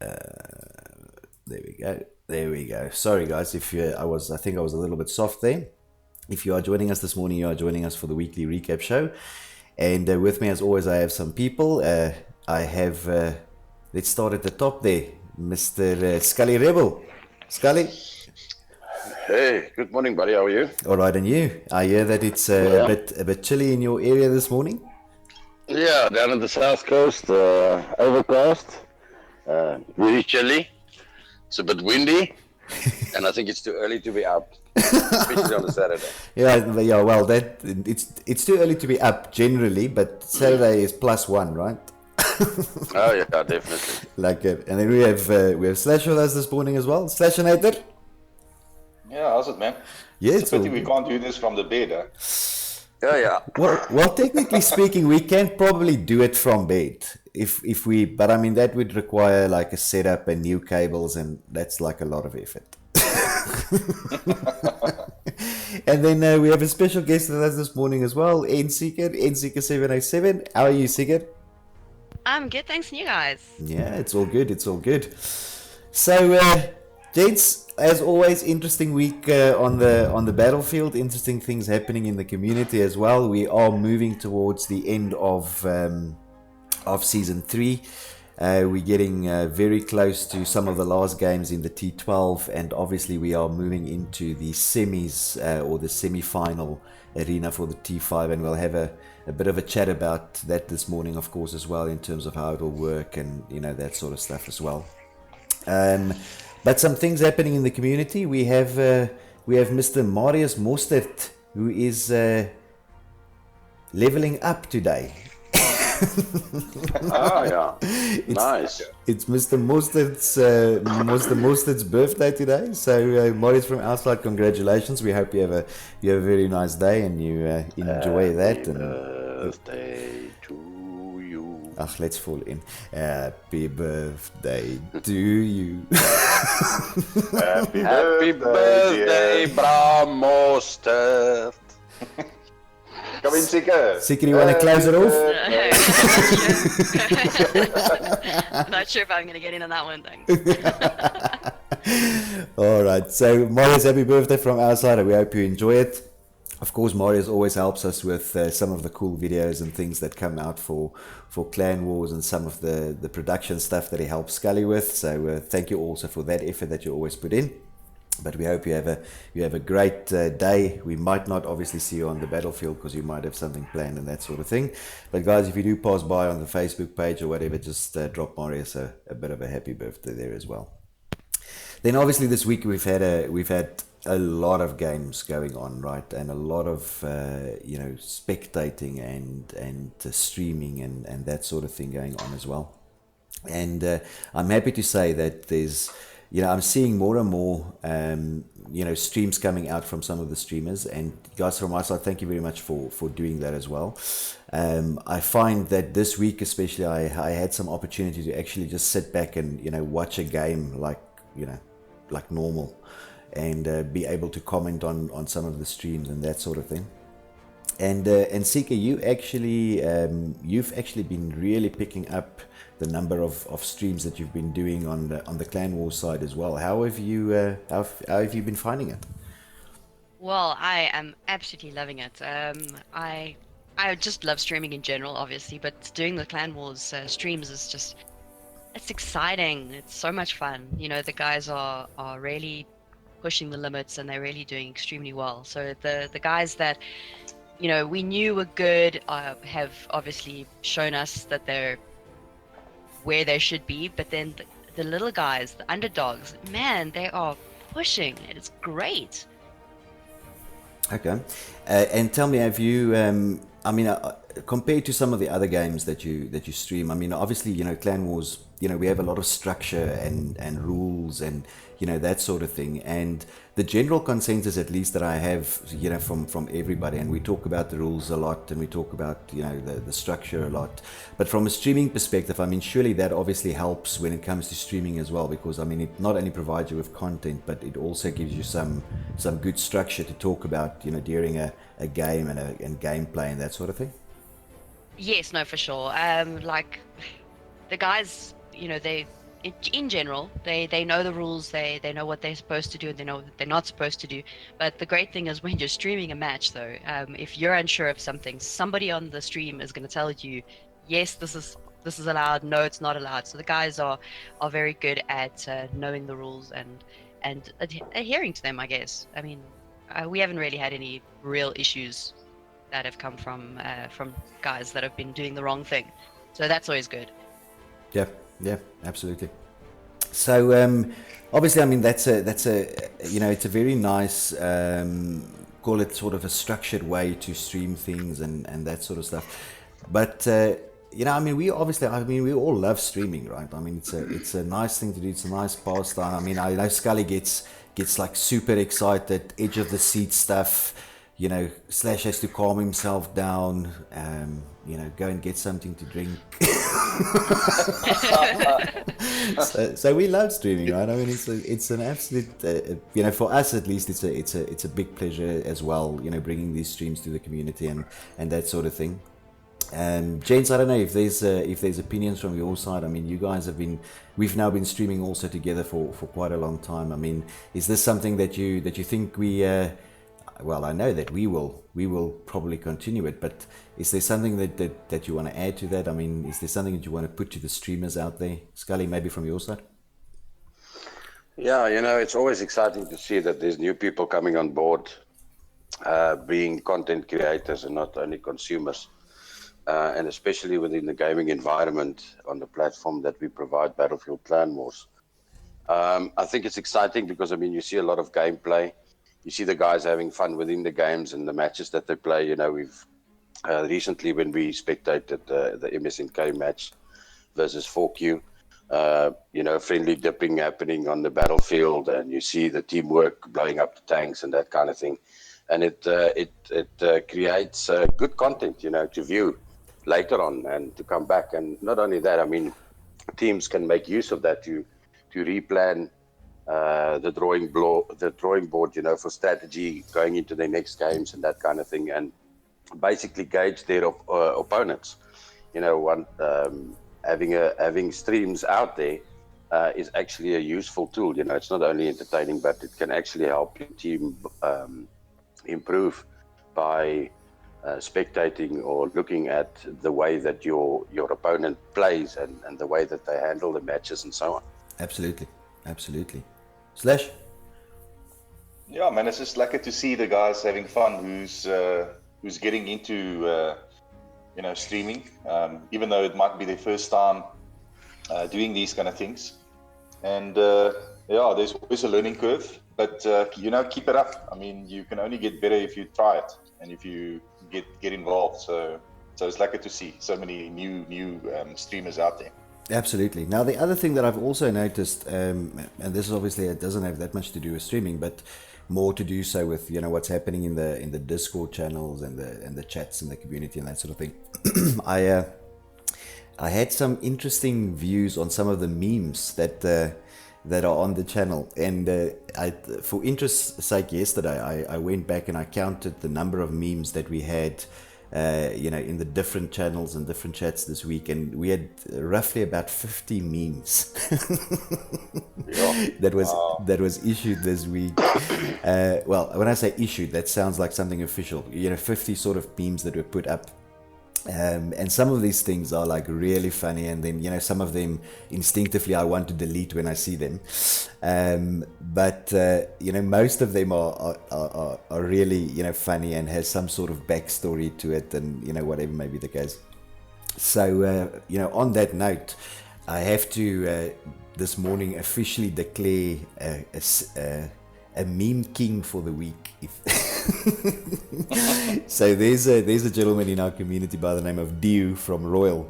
happening. There we go. Sorry guys, if you, I think I was a little bit soft there. If you are joining us this morning, you are joining us for the weekly recap show. And with me, as always, I have some people. I have, let's start at the top there, Mr. Scully Rebel. Scully. Hey, good morning, buddy. How are you? All right, and you? I hear that it's a bit chilly in your area this morning. Yeah, down on the south coast, overcast, really chilly. It's a bit windy, and I think it's too early to be up, especially on a Saturday. Yeah. Well, it's too early to be up generally, but Saturday is +1, right? Oh yeah, definitely. Like it. And then we have Slash with us this morning as well. Slashinator. Yeah, how's it, man? Yeah, it's a pity we can't do this from the bed, huh? Yeah. Well, technically speaking, we can probably do it from bed if we, but I mean that would require like a setup and new cables, and that's like a lot of effort. And then we have a special guest with us this morning as well, N-Seeker 707. How are you, Seeker? I'm good, thanks, and you guys? Yeah, it's all good. So, gents, as always, interesting week on the battlefield. Interesting things happening in the community as well. We are moving towards the end of season 3. We're getting very close to some of the last games in the T12, and obviously we are moving into the semis or the semi-final arena for the T5, and we'll have a bit of a chat about that this morning, of course, as well, in terms of how it will work and that sort of stuff as well. But some things happening in the community. We have Mr. Marius Mostert, who is leveling up today. Yeah. Nice. It's Mr. Mostert's birthday today. So Marius from our side, congratulations. We hope you have a very nice day and you enjoy that. Happy birthday to you. Let's fall in. Happy birthday to you. Happy birthday, Bram Mostert. Come in, Seeker. Seeker, you want to close it off? I'm not sure if I'm going to get in on that one thing. All right. So, Marius, happy birthday from our side. We hope you enjoy it. Of course, Marius always helps us with some of the cool videos and things that come out for Clan Wars and some of the production stuff that he helps Scully with. So, thank you also for that effort that you always put in. But we hope you have a great day. We might not obviously see you on the battlefield because you might have something planned and that sort of thing. But guys, if you do pass by on the Facebook page or whatever, just drop Marius a bit of a happy birthday there as well. Then obviously this week we've had a lot of games going on, right, and a lot of spectating and streaming and that sort of thing going on as well. And I'm happy to say that there's. I'm seeing more and more, streams coming out from some of the streamers. And guys, from my side, thank you very much for doing that as well. I find that this week especially, I had some opportunity to actually just sit back and, watch a game like normal and be able to comment on some of the streams and that sort of thing. And Seeker, you've actually been really picking up the number of streams that you've been doing on the Clan Wars side as well. How have you been finding it? Well, I am absolutely loving it. I just love streaming in general, obviously, but doing the Clan Wars streams is it's exciting. It's so much fun. The guys are really pushing the limits and they're really doing extremely well. So the guys that we knew were good have obviously shown us that they're where they should be, but then the little guys, the underdogs, man, they are pushing. It's great. Okay, and tell me, have you? Compared to some of the other games that you stream, obviously, Clan Wars, we have a lot of structure and rules and that sort of thing. And the general consensus, at least that I have, from everybody, and we talk about the rules a lot and we talk about the structure a lot. But from a streaming perspective, surely that obviously helps when it comes to streaming as well, because it not only provides you with content, but it also gives you some good structure to talk about, during a game and gameplay and that sort of thing. Yes, no, for sure. the guys, in general, they know the rules, they know what they're supposed to do, and they know what they're not supposed to do. But the great thing is when you're streaming a match, though, if you're unsure of something, somebody on the stream is going to tell you, yes, this is allowed, no, it's not allowed. So the guys are very good at knowing the rules and adhering to them, I guess. I mean, we haven't really had any real issues that have come from guys that have been doing the wrong thing. So that's always good. Yeah, yeah, absolutely. So obviously, I mean that's a it's a very nice call it sort of a structured way to stream things and that sort of stuff. But I mean we all love streaming, right? I mean it's a nice thing to do. It's a nice pastime. I mean I know Scully gets like super excited, edge of the seat stuff. Slash has to calm himself down, go and get something to drink. so we love streaming, right? I mean, it's an absolute, for us at least, it's a big pleasure as well, bringing these streams to the community and that sort of thing. James, I don't know if there's opinions from your side. I mean, you guys we've now been streaming also together for quite a long time. I mean, is this something that you think we well, I know that we will probably continue it, but is there something that you want to add to that? I mean, is there something that you want to put to the streamers out there? Scully, maybe from your side? Yeah, it's always exciting to see that there's new people coming on board, being content creators and not only consumers. And especially within the gaming environment on the platform that we provide, Battlefield Clan Wars. I think it's exciting because, I mean, you see a lot of gameplay. You see the guys having fun within the games and the matches that they play. We've recently, when we spectated the MSNK match versus 4Q, friendly dipping happening on the battlefield, and you see the teamwork blowing up the tanks and that kind of thing. And it creates good content, to view later on and to come back. And not only that, I mean, teams can make use of that to replan the drawing board, for strategy going into their next games and that kind of thing, and basically gauge their opponents. Having streams out there is actually a useful tool. It's not only entertaining, but it can actually help your team improve by spectating or looking at the way that your opponent plays and the way that they handle the matches and so on. Absolutely. Slash? Yeah, man, it's just lucky to see the guys having fun who's getting into streaming, even though it might be their first time doing these kind of things. And there's always a learning curve, but keep it up. I mean, you can only get better if you try it and if you get involved. So it's lucky to see so many new streamers out there. Absolutely. Now, the other thing that I've also noticed, and this is obviously, it doesn't have that much to do with streaming, but more to do so with what's happening in the Discord channels and the chats in the community and that sort of thing. I had some interesting views on some of the memes that are on the channel, and for interest's sake, yesterday I went back and I counted the number of memes that we had. In the different channels and different chats this week, and we had roughly about 50 memes that was issued this week. Well, when I say issued, that sounds like something official. 50 sort of memes that were put up. And some of these things are like really funny, and then some of them instinctively I want to delete when I see them, but most of them are really funny and has some sort of backstory to it, and whatever may be the case. So on that note, I have to this morning officially declare a meme king for the week. So there's a gentleman in our community by the name of Dio from Royal,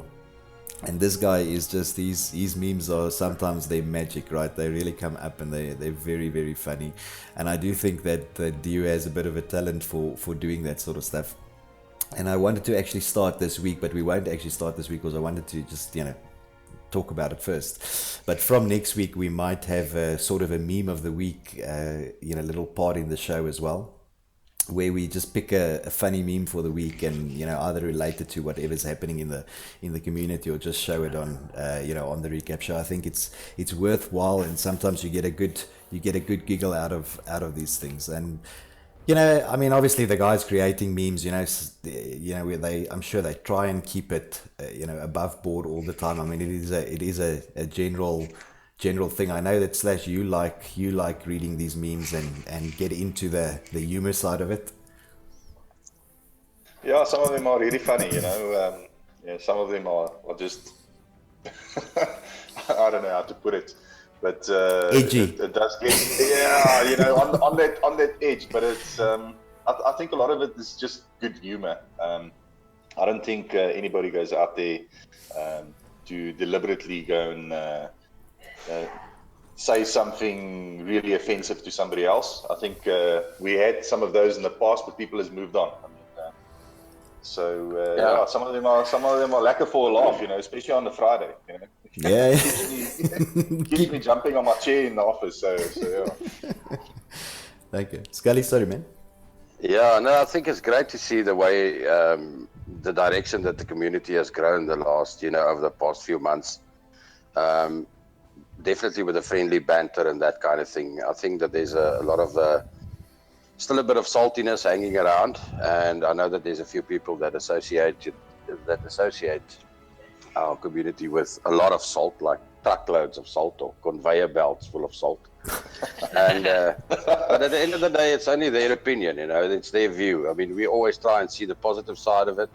and this guy is just his memes are sometimes they're magic, right? They really come up and they're very, very funny, and I do think that Dio has a bit of a talent for doing that sort of stuff. And I wanted to actually start this week, but we won't actually start this week because I wanted to just talk about it first. But from next week we might have a sort of a meme of the week, little part in the show as well. where we just pick a funny meme for the week and either relate it to whatever's happening in the community or just show it on on the recap show. I think it's worthwhile, and sometimes you get a good giggle out of these things. And I mean, obviously the guys creating memes, where I'm sure they try and keep it, above board all the time. I mean, it is a general thing. I know that Slash, you like reading these memes and get into the humor side of it. Yeah, some of them are really funny, yeah, some of them are just, I don't know how to put it, but Edgy. it does get, yeah, on that edge. But it's, I think a lot of it is just good humor. I don't think anybody goes out there to deliberately go and say something really offensive to somebody else. I think we had some of those in the past, but people has moved on. I mean, yeah, some of them are lacquer for a laugh, especially on the Friday. Yeah. keeps me jumping on my chair in the office. So yeah. Thank you, Scully. Sorry, man. Yeah, no, I think it's great to see the way the direction that the community has grown the last, over the past few months. Definitely with the friendly banter and that kind of thing. I think that there's a lot of still a bit of saltiness hanging around, and I know that there's a few people that associate our community with a lot of salt, like truckloads of salt or conveyor belts full of salt. And but at the end of the day, it's only their opinion, it's their view. I mean, we always try and see the positive side of it,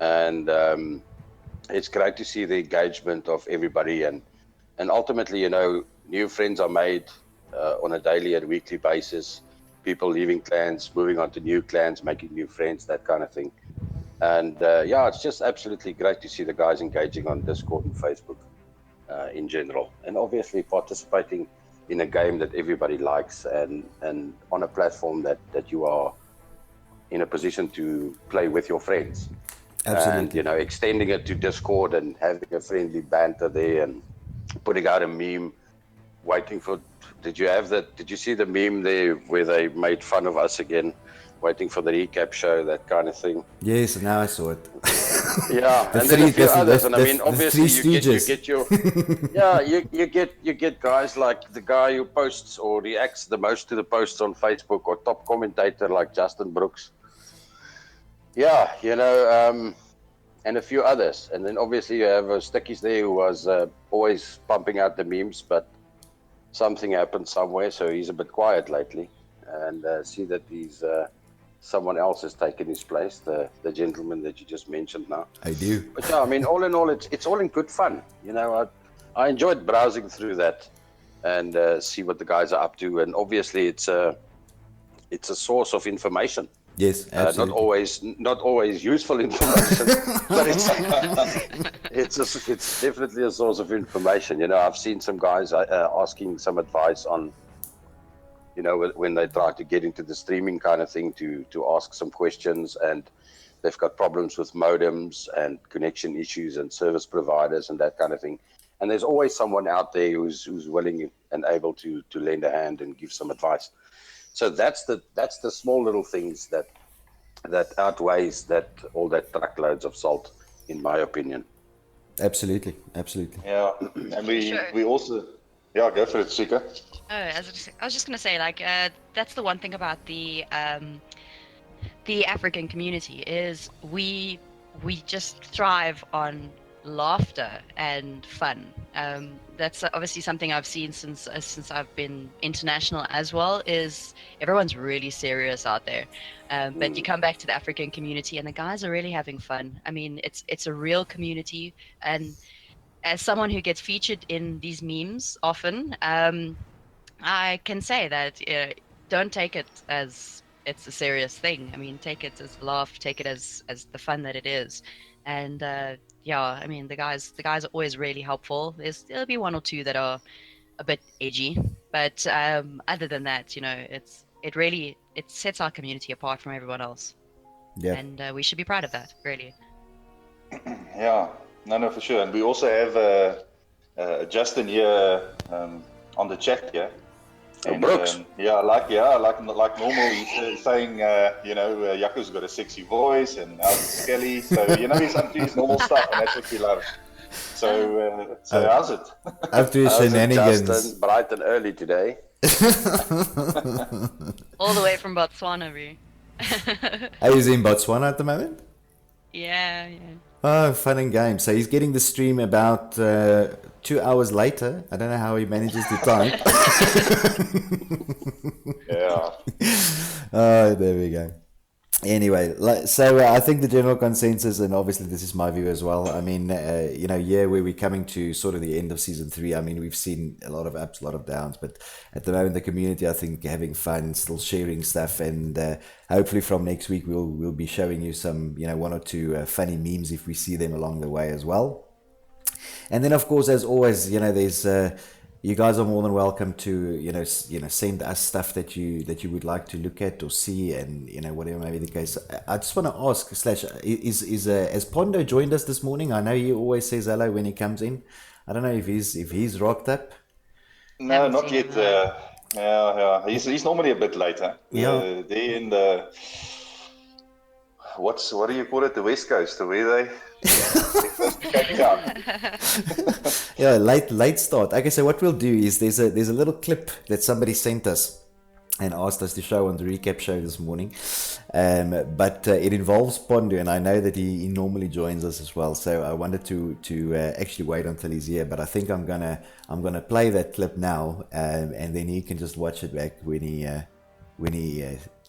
and it's great to see the engagement of everybody, and ultimately, new friends are made on a daily and weekly basis. People leaving clans, moving on to new clans, making new friends, that kind of thing. And yeah, it's just absolutely great to see the guys engaging on Discord and Facebook in general, and obviously participating in a game that everybody likes, and on a platform that you are in a position to play with your friends. Absolutely. And extending it to Discord and having a friendly banter there, and putting out a meme, waiting for. Did you see the meme there where they made fun of us again, waiting for the recap show, that kind of thing? Yes, now I saw it. Yeah, and then a few others, and I mean, obviously you get your yeah, you get guys like the guy who posts or reacts the most to the posts on Facebook, or top commentator like Justin Brooks. Yeah, and a few others, and then obviously you have Stickies there, who was always pumping out the memes, but something happened somewhere, so he's a bit quiet lately. And see that he's someone else has taken his place, the gentleman that you just mentioned now. I do. But yeah, I mean, all in all, it's all in good fun. I enjoyed browsing through that and see what the guys are up to, and obviously it's a source of information. Yes, absolutely. Not always useful information, but it's definitely a source of information. I've seen some guys asking some advice on, when they try to get into the streaming kind of thing, to ask some questions, and they've got problems with modems and connection issues and service providers and that kind of thing. And there's always someone out there who's willing and able to lend a hand and give some advice. So that's the small little things that outweighs all that truckloads of salt, in my opinion. Absolutely. Yeah, and we also, yeah, go for it, Sika. Oh, I was just gonna say, like, that's the one thing about the African community is we just thrive on laughter and fun. That's obviously something I've seen since I've been international as well. Is everyone's really serious out there, but you come back to the African community and the guys are really having fun. I mean, it's a real community, and as someone who gets featured in these memes often, I can say that don't take it as it's a serious thing. I mean, take it as a laugh, take it as the fun that it is, and yeah, I mean, the guys are always really helpful. There'll be one or two that are a bit edgy, but other than that, it sets our community apart from everyone else. Yeah. And we should be proud of that, really. Yeah, no, for sure. And we also have Justin here on the chat here. And Brooks. like normal, he's saying, Jaco's got a sexy voice, and how's Skelly? So he's up to his normal stuff, and that's what we love. So how's it? Up to his How's it, shenanigans. Justin? Bright and early today. All the way from Botswana, bro. Are you in Botswana at the moment? Yeah. Oh, fun and games. So he's getting the stream about 2 hours later. I don't know how he manages to time. Yeah. Oh, there we go. Anyway, so I think the general consensus, and obviously this is my view as well. I mean, where we're coming to sort of the end of season 3. I mean, we've seen a lot of ups, a lot of downs, but at the moment, the community, I think, having fun, still sharing stuff, and hopefully from next week we'll be showing you some, one or two funny memes if we see them along the way as well. And then, of course, as always, there's. You guys are more than welcome to send us stuff that you would like to look at or see, and whatever may be the case. I just want to ask, has Pondo joined us this morning? I know he always says hello when he comes in. I don't know if he's rocked up. No, Haven't not seen yet. him, Yeah. He's normally a bit later. Yeah. They're in the what do you call it? The West Coast, where they Cape Town. Yeah, late start. Okay, so what we'll do is there's a little clip that somebody sent us and asked us to show on the recap show this morning, but it involves Pondo, and I know that he normally joins us as well. So I wanted to actually wait until he's here, but I think I'm gonna play that clip now, and then he can just watch it back when he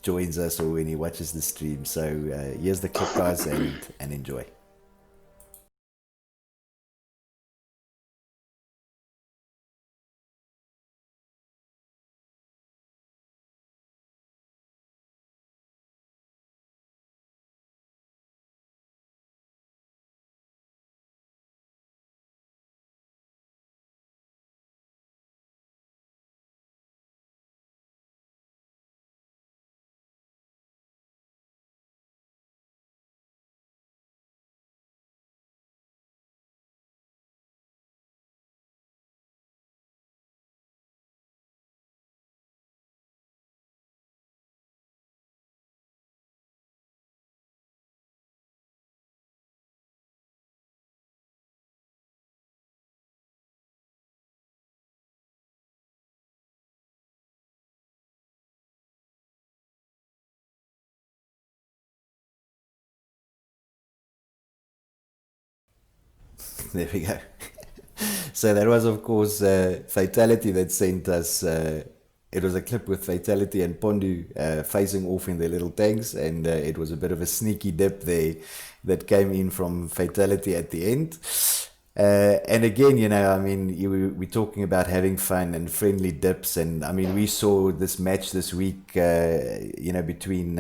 joins us or when he watches the stream. So here's the clip, guys, and enjoy. There we go. So that was, of course, Fatality that sent us. It was a clip with Fatality and Pondu facing off in their little tanks, and it was a bit of a sneaky dip there that came in from Fatality at the end. And again, I mean, we're talking about having fun and friendly dips, and I mean, we saw this match this week, between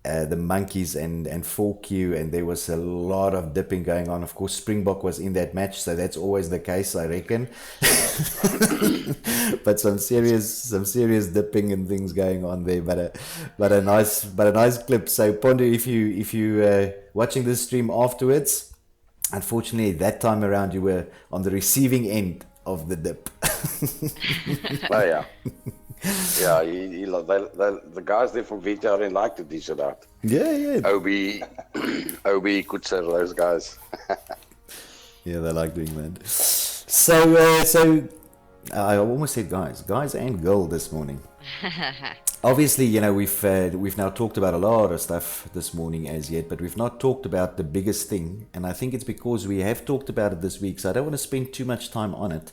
the Monkeys and 4Q, and there was a lot of dipping going on. Of course, Springbok was in that match, so that's always the case, I reckon. But some serious dipping and things going on there. But a nice clip. So Pondo, if you watching this stream afterwards, unfortunately that time around you were on the receiving end of the dip. Oh yeah. Yeah, the guys there from VTRN like to dish it out. Yeah. Obi, Kutser, those guys. Yeah, they like doing that. So I almost said guys and girl this morning. Obviously, we've now talked about a lot of stuff this morning as yet, but we've not talked about the biggest thing, and I think it's because we have talked about it this week, so I don't want to spend too much time on it.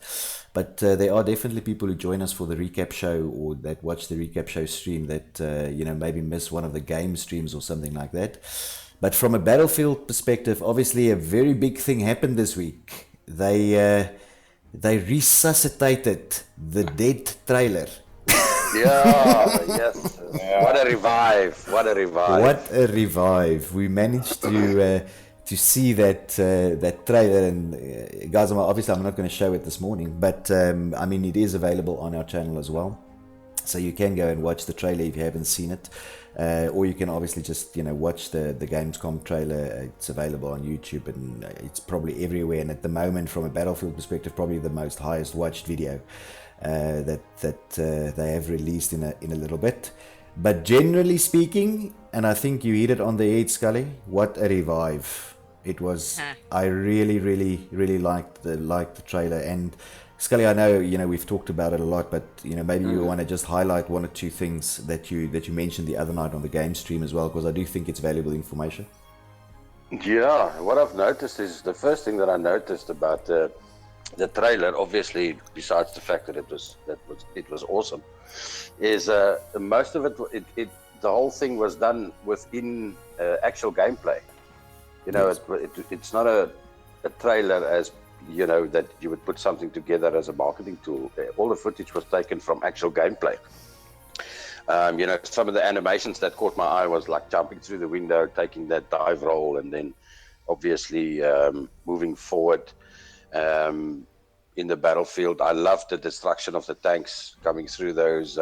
But there are definitely people who join us for the recap show or that watch the recap show stream that maybe miss one of the game streams or something like that. But from a Battlefield perspective, obviously a very big thing happened this week. They resuscitated the dead trailer. Yeah, yes. Yeah. What a revive. What a revive. We managed to see that trailer, and guys, obviously I'm not going to show it this morning, but I mean, it is available on our channel as well, so you can go and watch the trailer if you haven't seen it, or you can obviously just watch the Gamescom trailer. It's available on YouTube, and it's probably everywhere, and at the moment from a Battlefield perspective, probably the most highest watched video. that they have released in a little bit. But generally speaking, and I think you hit it on the head, Scully. What a revive it was! I really liked the trailer. And Scully, I know we've talked about it a lot, but maybe you want to just highlight one or two things that you mentioned the other night on the game stream as well, because I do think it's valuable information. Yeah, what I've noticed is the first thing that I noticed about the trailer, obviously, besides the fact that it was awesome, is most of it the whole thing was done within actual gameplay. Yes. It's not a trailer as that you would put something together as a marketing tool. All the footage was taken from actual gameplay. Some of the animations that caught my eye was like jumping through the window, taking that dive roll, and then obviously moving forward in the battlefield. I loved the destruction of the tanks coming through those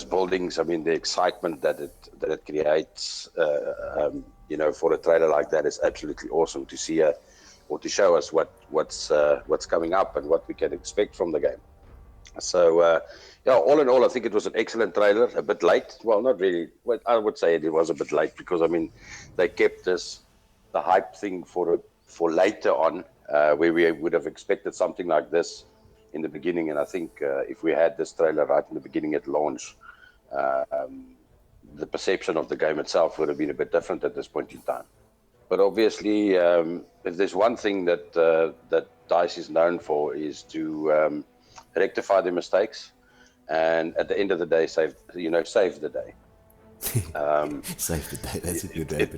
buildings. I mean, the excitement that it creates, for a trailer like that is absolutely awesome to see or to show us what's coming up and what we can expect from the game. So, all in all, I think it was an excellent trailer. A bit late. Well, not really. Well, I would say it was a bit late because, I mean, they kept the hype thing for later on, where we would have expected something like this in the beginning. And I think if we had this trailer right in the beginning at launch, the perception of the game itself would have been a bit different at this point in time. But obviously, if there's one thing that DICE is known for is to rectify their mistakes, and at the end of the day, save the day. Save the day. That's a good way.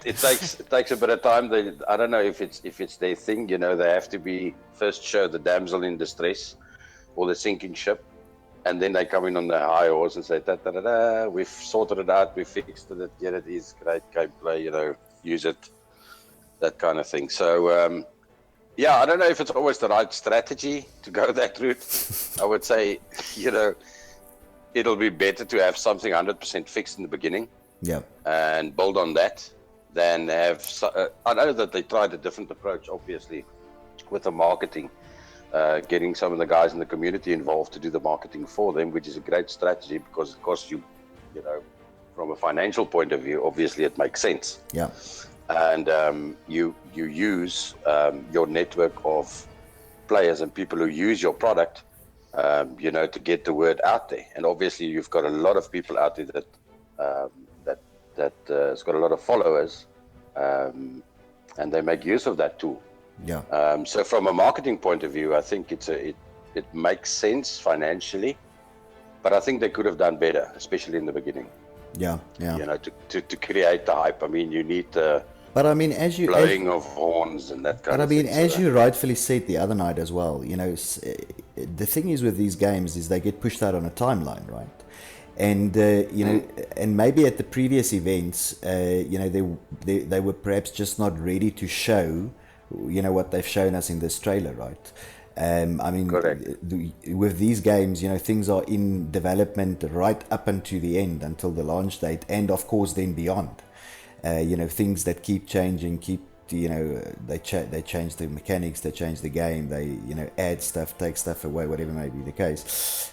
It takes a bit of time. I don't know if it's their thing. They have to be first show the damsel in distress or the sinking ship, and then they come in on the high horse and say, da, we've sorted it out, we fixed it. Yeah, it is great gameplay. Use it, that kind of thing. So. I don't know if it's always the right strategy to go that route. I would say, it'll be better to have something 100% fixed in the beginning, and build on that, than have. I know that they tried a different approach, obviously, with the marketing, getting some of the guys in the community involved to do the marketing for them, which is a great strategy because it costs you, from a financial point of view, obviously it makes sense. Yeah. And you use your network of players and people who use your product, to get the word out there. And obviously, you've got a lot of people out there that has got a lot of followers, and they make use of that tool. Yeah. So from a marketing point of view, I think it makes sense financially, but I think they could have done better, especially in the beginning. Yeah. To create the hype. I mean, you need the. But I mean, blowing of horns and that kind of thing. But I mean, as you rightfully said the other night as well, the thing is with these games is they get pushed out on a timeline, right? And and maybe at the previous events, they were perhaps just not ready to show, what they've shown us in this trailer, right? I mean, with these games, things are in development right up until the end, until the launch date, and of course then beyond. Things that keep changing, they change the mechanics, they change the game, they add stuff, take stuff away, whatever may be the case.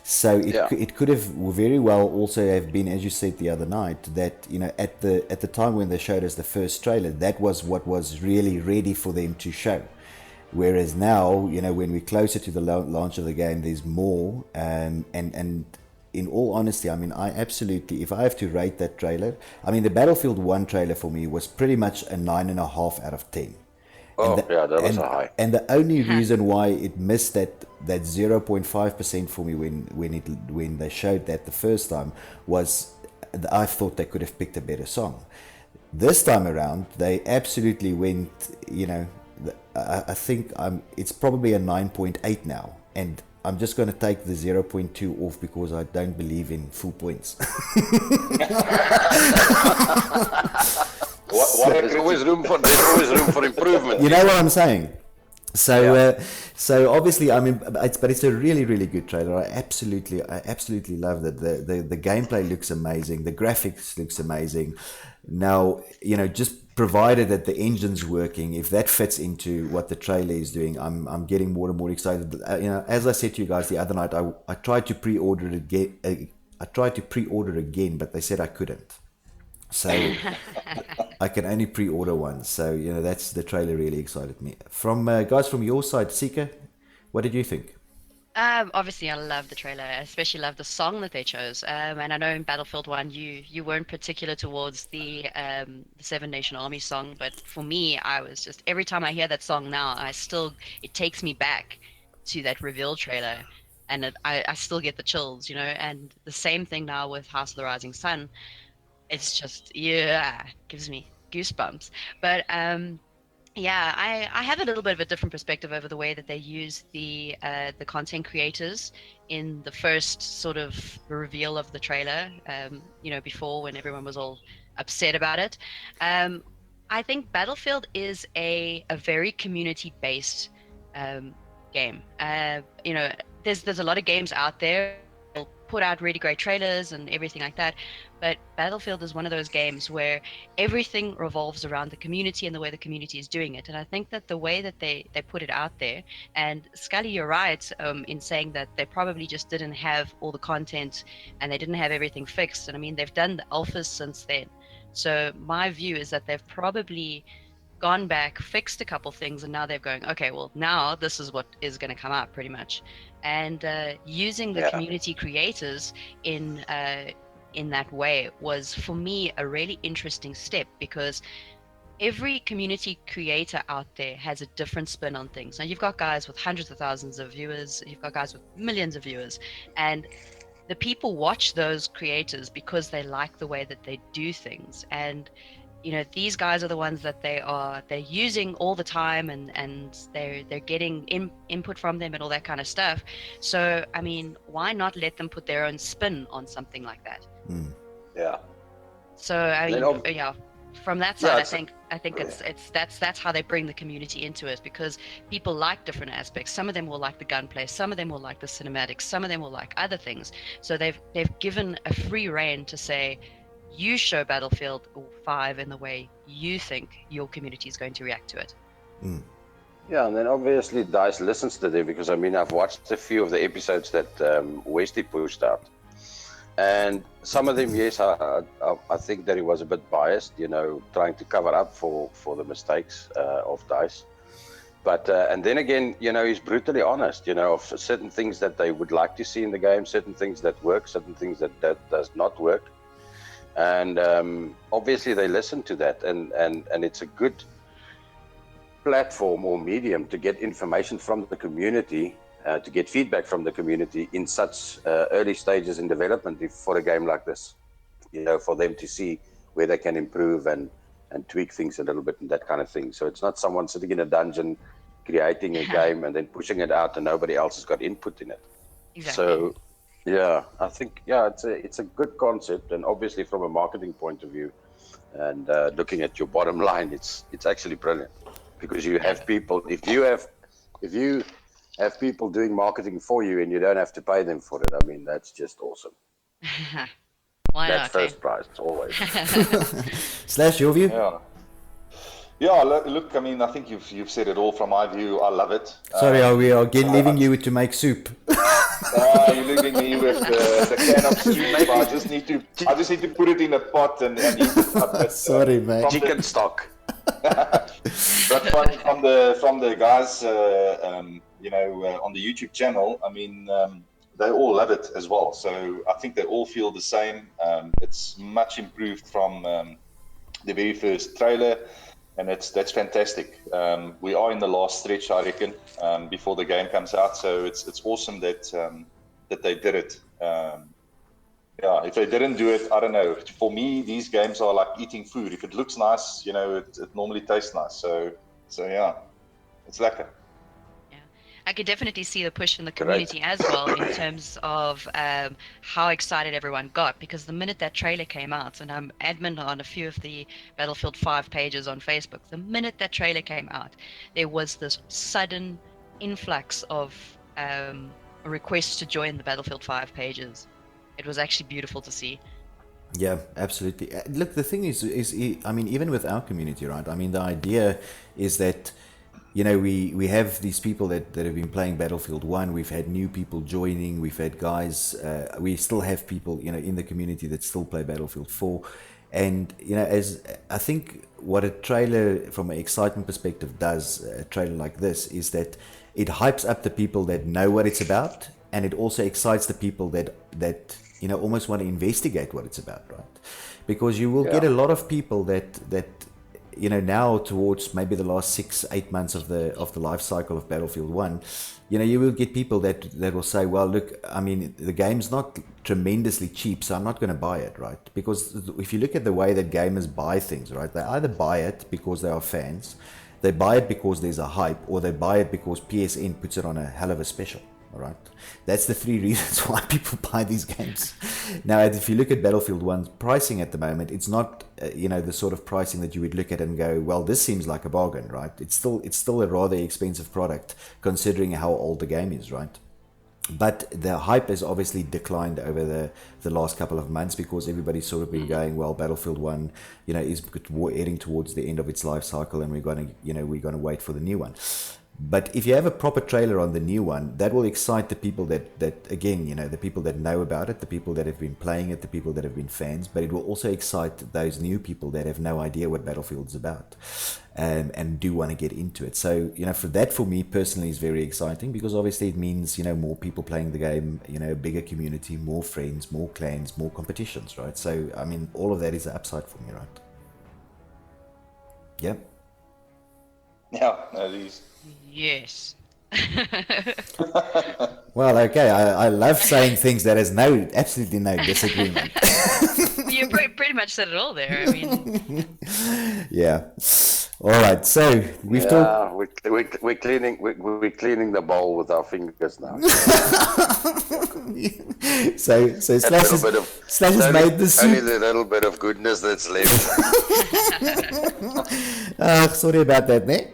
So it could have very well also have been, as you said the other night, that at the time when they showed us the first trailer, that was what was really ready for them to show. Whereas now, when we're closer to the launch of the game, there's more. And in all honesty, I mean, if I have to rate that trailer, I mean, the Battlefield 1 trailer for me was pretty much a 9.5 out of 10. That was a high. And the only reason why it missed that 0.5% for me when they showed that the first time was I thought they could have picked a better song. This time around, they absolutely went, I think it's probably a 9.8 now, and I'm just going to take the 0.2 off because I don't believe in full points. There's always room for improvement. You know what I'm saying? So, Yeah. so obviously, I mean, it's a really, really good trailer. I absolutely loved it. The gameplay looks amazing. The graphics looks amazing. Now, just provided that the engine's working, if that fits into what the trailer is doing, I'm getting more and more excited. As I said to you guys the other night, I tried to pre-order it again. I tried to pre-order again, but they said I couldn't. So I can only pre-order one. So that's the trailer really excited me. From guys from your side, Sika, what did you think? Obviously, I love the trailer. I especially love the song that they chose. And I know in Battlefield 1, you weren't particular towards the Seven Nation Army song, but for me, I was just every time I hear that song now, it takes me back to that reveal trailer, and I still get the chills, And the same thing now with House of the Rising Sun. It's just yeah, gives me goosebumps. But yeah, I have a little bit of a different perspective over the way that they use the content creators in the first sort of reveal of the trailer. Before when everyone was all upset about it. Um, I think Battlefield is a very community based um, game. There's a lot of games out there that put out really great trailers and everything like that, but Battlefield is one of those games where everything revolves around the community and the way the community is doing it. And I think that the way that they put it out there, and Scully, you're right in saying that they probably just didn't have all the content and they didn't have everything fixed. And I mean, they've done the alphas since then. So my view is that they've probably gone back, fixed a couple things, and now they're going, okay, well, now this is what is going to come out pretty much. And using the Yeah. community creators in that way was for me a really interesting step because every community creator out there has a different spin on things. Now you've got guys with hundreds of thousands of viewers, you've got guys with millions of viewers, and the people watch those creators because they like the way that they do things. And these guys are the ones that they're using all the time, and they're getting input from them and all that kind of stuff. So I mean, why not let them put their own spin on something like that? Yeah. So I And then, mean, yeah, from that yeah, side, I it's think I think it's that's how they bring the community into it, because people like different aspects. Some of them will like the gunplay, some of them will like the cinematics, some of them will like other things. So they've given a free rein to say, you show Battlefield 5 in the way you think your community is going to react to it. yeah, and then obviously Dice listens to them because I mean I've watched a few of the episodes that Westy pushed out, and some of them, yes, I think that he was a bit biased, trying to cover up for the mistakes of Dice. But and then again, he's brutally honest, of certain things that they would like to see in the game, certain things that work, certain things that does not work, and obviously they listen to that, and it's a good platform or medium to get information from the community, to get feedback from the community in such early stages in development for a game like this, for them to see where they can improve and tweak things a little bit and that kind of thing. So it's not someone sitting in a dungeon creating a game and then pushing it out and nobody else has got input in it. Exactly. So yeah, I think it's a good concept, and obviously from a marketing point of view and looking at your bottom line, it's actually brilliant, because you have people. If you have people doing marketing for you and you don't have to pay them for it, I mean that's just awesome. Why That's not? Eh? first prize always. Slash, your view? Yeah. Yeah, look, I mean, I think you've said it all from my view. I love it. Sorry, we are again leaving you to make soup. You're leaving me with the can of soup. I just need to put it in a pot and heat it up. But, Sorry, mate. Chicken stock. But from the guys, on the YouTube channel, I mean, they all love it as well. So I think they all feel the same. It's much improved from the very first trailer, and that's fantastic. We are in the last stretch, I reckon, before the game comes out. So it's awesome that they did it. Yeah, if they didn't do it, I don't know. For me, these games are like eating food. If it looks nice, it normally tastes nice. So yeah, it's lekker. Yeah. I could definitely see the push in the Great. community as well in terms of how excited everyone got, because the minute that trailer came out, and I'm admin on a few of the Battlefield 5 pages on Facebook, the minute that trailer came out, there was this sudden influx of requests to join the Battlefield 5 pages. It was actually beautiful to see. Yeah, absolutely. Look, the thing is, I mean, even with our community, right? I mean, the idea is that, you know, we have these people that have been playing Battlefield 1. We've had new people joining. We've had guys, we still have people, you know, in the community that still play Battlefield 4. And, you know, as I think what a trailer from an excitement perspective does, a trailer like this, is that it hypes up the people that know what it's about, and it also excites the people that you know, almost want to investigate what it's about, right? Because you will get a lot of people that you know, now towards maybe the last 6-8 months of the life cycle of Battlefield 1, you know, you will get people that will say, well, look, I mean, the game's not tremendously cheap, so I'm not going to buy it, right? Because if you look at the way that gamers buy things, right, they either buy it because they are fans, they buy it because there's a hype, or they buy it because PSN puts it on a hell of a special. All right, that's the 3 reasons why people buy these games. Now, if you look at Battlefield 1's pricing at the moment, it's not you know, the sort of pricing that you would look at and go, well, this seems like a bargain, right? It's still a rather expensive product considering how old the game is, right? But the hype has obviously declined over the last couple of months, because everybody's sort of been going, well, Battlefield 1, you know, is heading towards the end of its life cycle, and we're going to wait for the new one. But if you have a proper trailer on the new one, that will excite the people that again, you know, the people that know about it, the people that have been playing it, the people that have been fans, but it will also excite those new people that have no idea what Battlefield is about, and do want to get into it. So, you know, for me personally is very exciting, because obviously it means, you know, more people playing the game, you know, a bigger community, more friends, more clans, more competitions, right? So, I mean, all of that is an upside for me, right? Yeah. Yeah, no, it is. Yes. Well, okay, I love saying things that has absolutely no disagreement. You pretty much said it all there. I mean, Yeah. All right. So we've talked. We're cleaning the bowl with our fingers now. So Slash has made the only soup. the little bit of goodness that's left. Sorry about that, mate.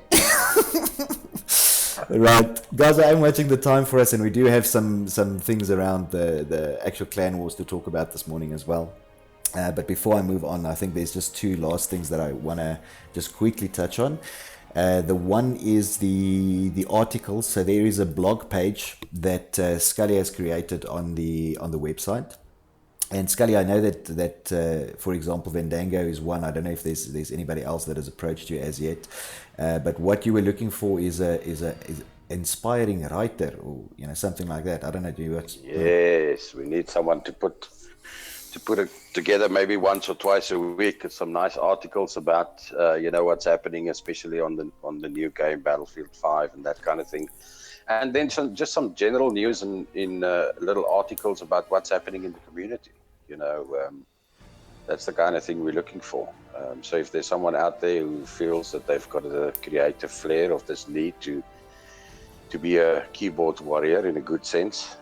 Right, guys, I am watching the time for us, and we do have some things around the actual clan wars to talk about this morning as well. But before I move on, I think there's just 2 last things that I want to just quickly touch on. The one is the articles. So there is a blog page that Scully has created on the website. And Scully, I know that for example, Vendango is one. I don't know if there's anybody else that has approached you as yet. But what you were looking for is a inspiring writer, or, you know, something like that. I don't know. Do you? Yes, we need someone to put it together maybe once or twice a week. Some nice articles about you know, what's happening, especially on the new game Battlefield 5 and that kind of thing. And then some general news in little articles about what's happening in the community. You know, that's the kind of thing we're looking for. So if there's someone out there who feels that they've got a creative flair of this need to be a keyboard warrior in a good sense,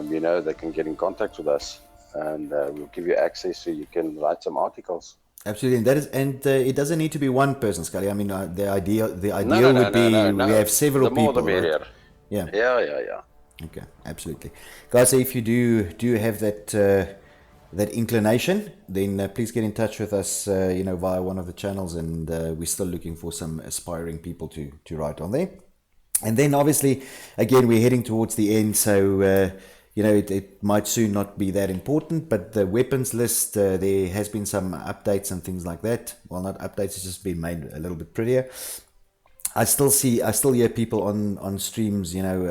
you know, they can get in contact with us, and we'll give you access so you can write some articles. Absolutely, and it doesn't need to be one person, Scully. I mean, the ideal would be we have several the more people. the merrier. Right? Yeah. Yeah. Okay, absolutely, guys. So if you do have that inclination, then please get in touch with us, you know, via one of the channels, and we're still looking for some aspiring people to write on there. And then obviously, again, we're heading towards the end, so you know, it might soon not be that important, but the weapons list, there has been some updates and things like that. Well, not updates, it's just been made a little bit prettier. I still hear people on streams, you know,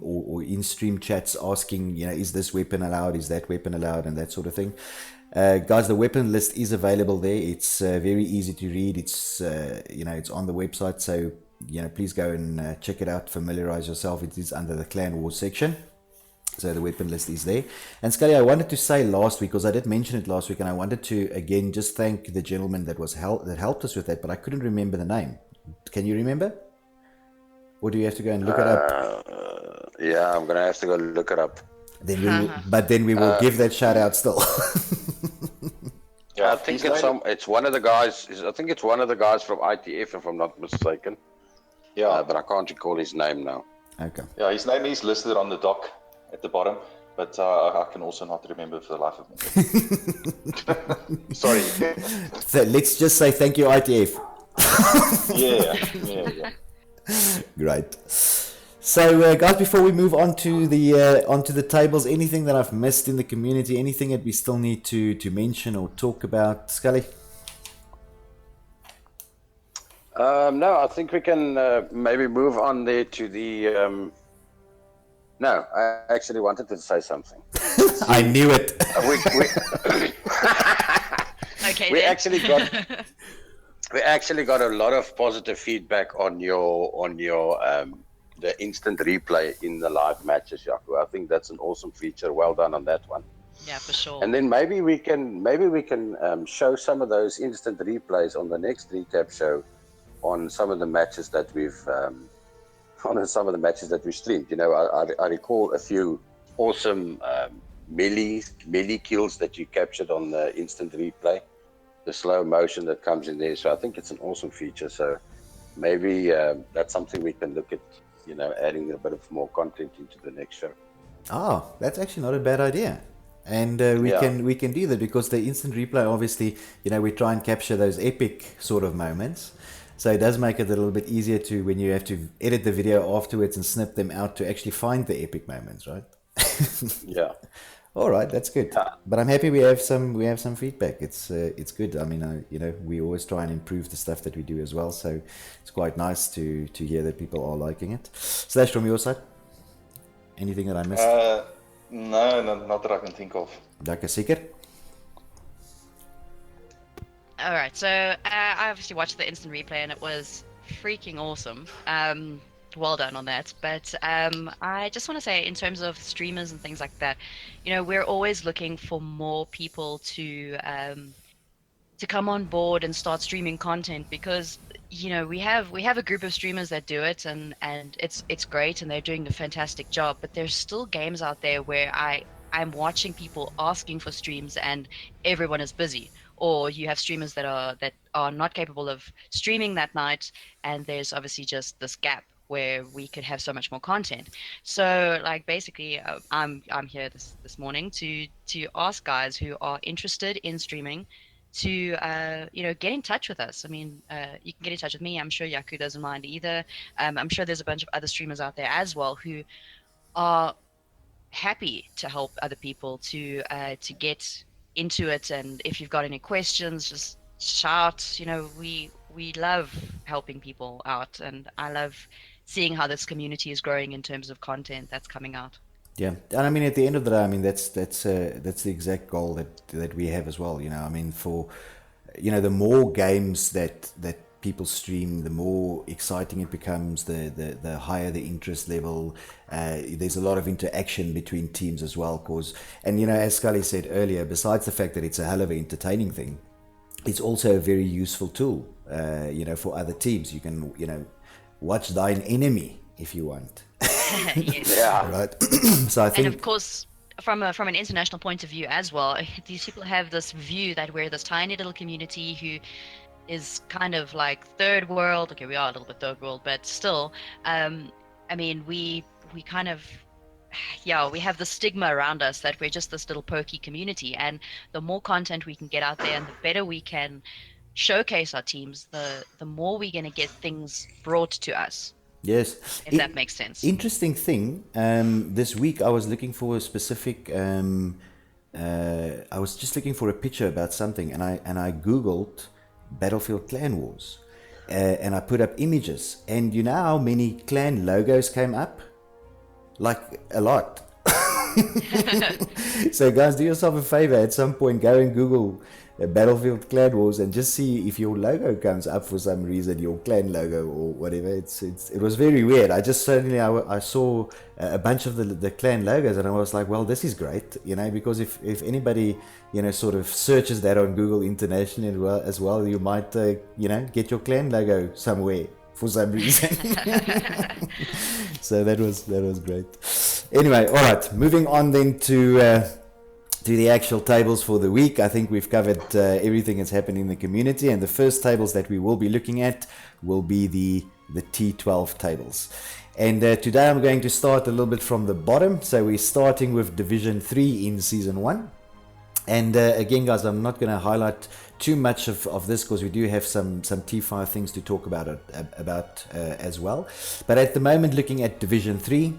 or in stream chats asking, you know, is this weapon allowed? Is that weapon allowed? And that sort of thing. Guys, the weapon list is available there. It's very easy to read. It's, you know, it's on the website. So, you know, please go and check it out. Familiarize yourself. It is under the Clan Wars section. So the weapon list is there. And Scully, I wanted to say last week, because I did mention it last week, and I wanted to, again, just thank the gentleman that helped us with that, but I couldn't remember the name. Can you remember? or do you have to go and look it up? Yeah, I'm gonna have to go look it up. But then we will give that shout out still. Yeah, I think his name- it's one of the guys. I think it's one of the guys from ITF, if I'm not mistaken. Yeah, But I can't recall his name now. Okay. yeah, his name is listed on the doc at the bottom, but I can also not remember for the life of me. Sorry. So let's just say thank you, ITF. Yeah. Great. So, guys, before we move on to the tables, anything that I've missed in the community, anything that we still need to mention or talk about, Scully? No, I think we can maybe move on there to the. No, I actually wanted to say something. I knew it. Okay. We then. actually got a lot of positive feedback on your the instant replay in the live matches, Jaco. I think that's an awesome feature. Well done on that one. Yeah, for sure. And then maybe we can show some of those instant replays on the next recap show on some of the matches that we've streamed. You know, I recall a few awesome melee kills that you captured on the instant replay, the slow motion that comes in there. So I think it's an awesome feature. So maybe that's something we can look at, you know, adding a bit of more content into the next show. Oh, that's actually not a bad idea. And we can do that, because the instant replay, obviously, you know, we try and capture those epic sort of moments. So it does make it a little bit easier to, when you have to edit the video afterwards and snip them out, to actually find the epic moments, right? Yeah. All right, that's good. Yeah. But I'm happy we have some feedback. It's good. I mean, you know, we always try and improve the stuff that we do as well. So it's quite nice to hear that people are liking it. Slash, from your side, anything that I missed? No, not that I can think of. Lekker seker? All right, so I obviously watched the instant replay and it was freaking awesome. Well done on that. But I just want to say, in terms of streamers and things like that, you know, we're always looking for more people to come on board and start streaming content, because you know we have a group of streamers that do it, and it's great and they're doing a fantastic job. But there's still games out there where I'm watching people asking for streams and everyone is busy. Or you have streamers that are not capable of streaming that night, and there's obviously just this gap where we could have so much more content. So, like, basically, I'm here this morning to ask guys who are interested in streaming to you know, get in touch with us. I mean, you can get in touch with me. I'm sure Yaku doesn't mind either. I'm sure there's a bunch of other streamers out there as well who are happy to help other people to get into it. And if you've got any questions, just shout. You know, we love helping people out, and I love seeing how this community is growing in terms of content that's coming out. Yeah, and I mean, at the end of the day, I mean, that's the exact goal that we have as well. You know, I mean, for, you know, the more games that people stream, the more exciting it becomes, the higher the interest level. There's a lot of interaction between teams as well, cause, and you know, as Scully said earlier, besides the fact that it's a hell of an entertaining thing, it's also a very useful tool, you know, for other teams. You can, you know, watch thine enemy if you want. Yes. Yeah. Right. So I think, And of course, from an international point of view as well, these people have this view that we're this tiny little community who is kind of like third world. Okay, we are a little bit third world, but still, I mean, we kind of, yeah, we have the stigma around us that we're just this little pokey community. And the more content we can get out there and the better we can showcase our teams, the more we're going to get things brought to us. yes. If that makes sense. Interesting thing. This week I was looking for a specific. I was just looking for a picture about something, and I googled Battlefield Clan Wars, and I put up images, and you know how many clan logos came up? Like a lot. So guys, do yourself a favor, at some point go and Google Battlefield Clan Wars and just see if your logo comes up for some reason, your clan logo or whatever. It was very weird. I just suddenly I saw a bunch of the clan logos, and I was like, well, this is great, you know, because if anybody, you know, sort of searches that on Google internationally as well, you might you know, get your clan logo somewhere. for some reason. So that was great. Anyway, all right, moving on then to the actual tables for the week. I think we've covered everything that's happened in the community, and the first tables that we will be looking at will be the T12 tables. And today I'm going to start a little bit from the bottom. So we're starting with Division 3 in Season 1. And again, guys, I'm not going to highlight too much of this because we do have some T5 things to talk about as well. But at the moment, looking at Division 3,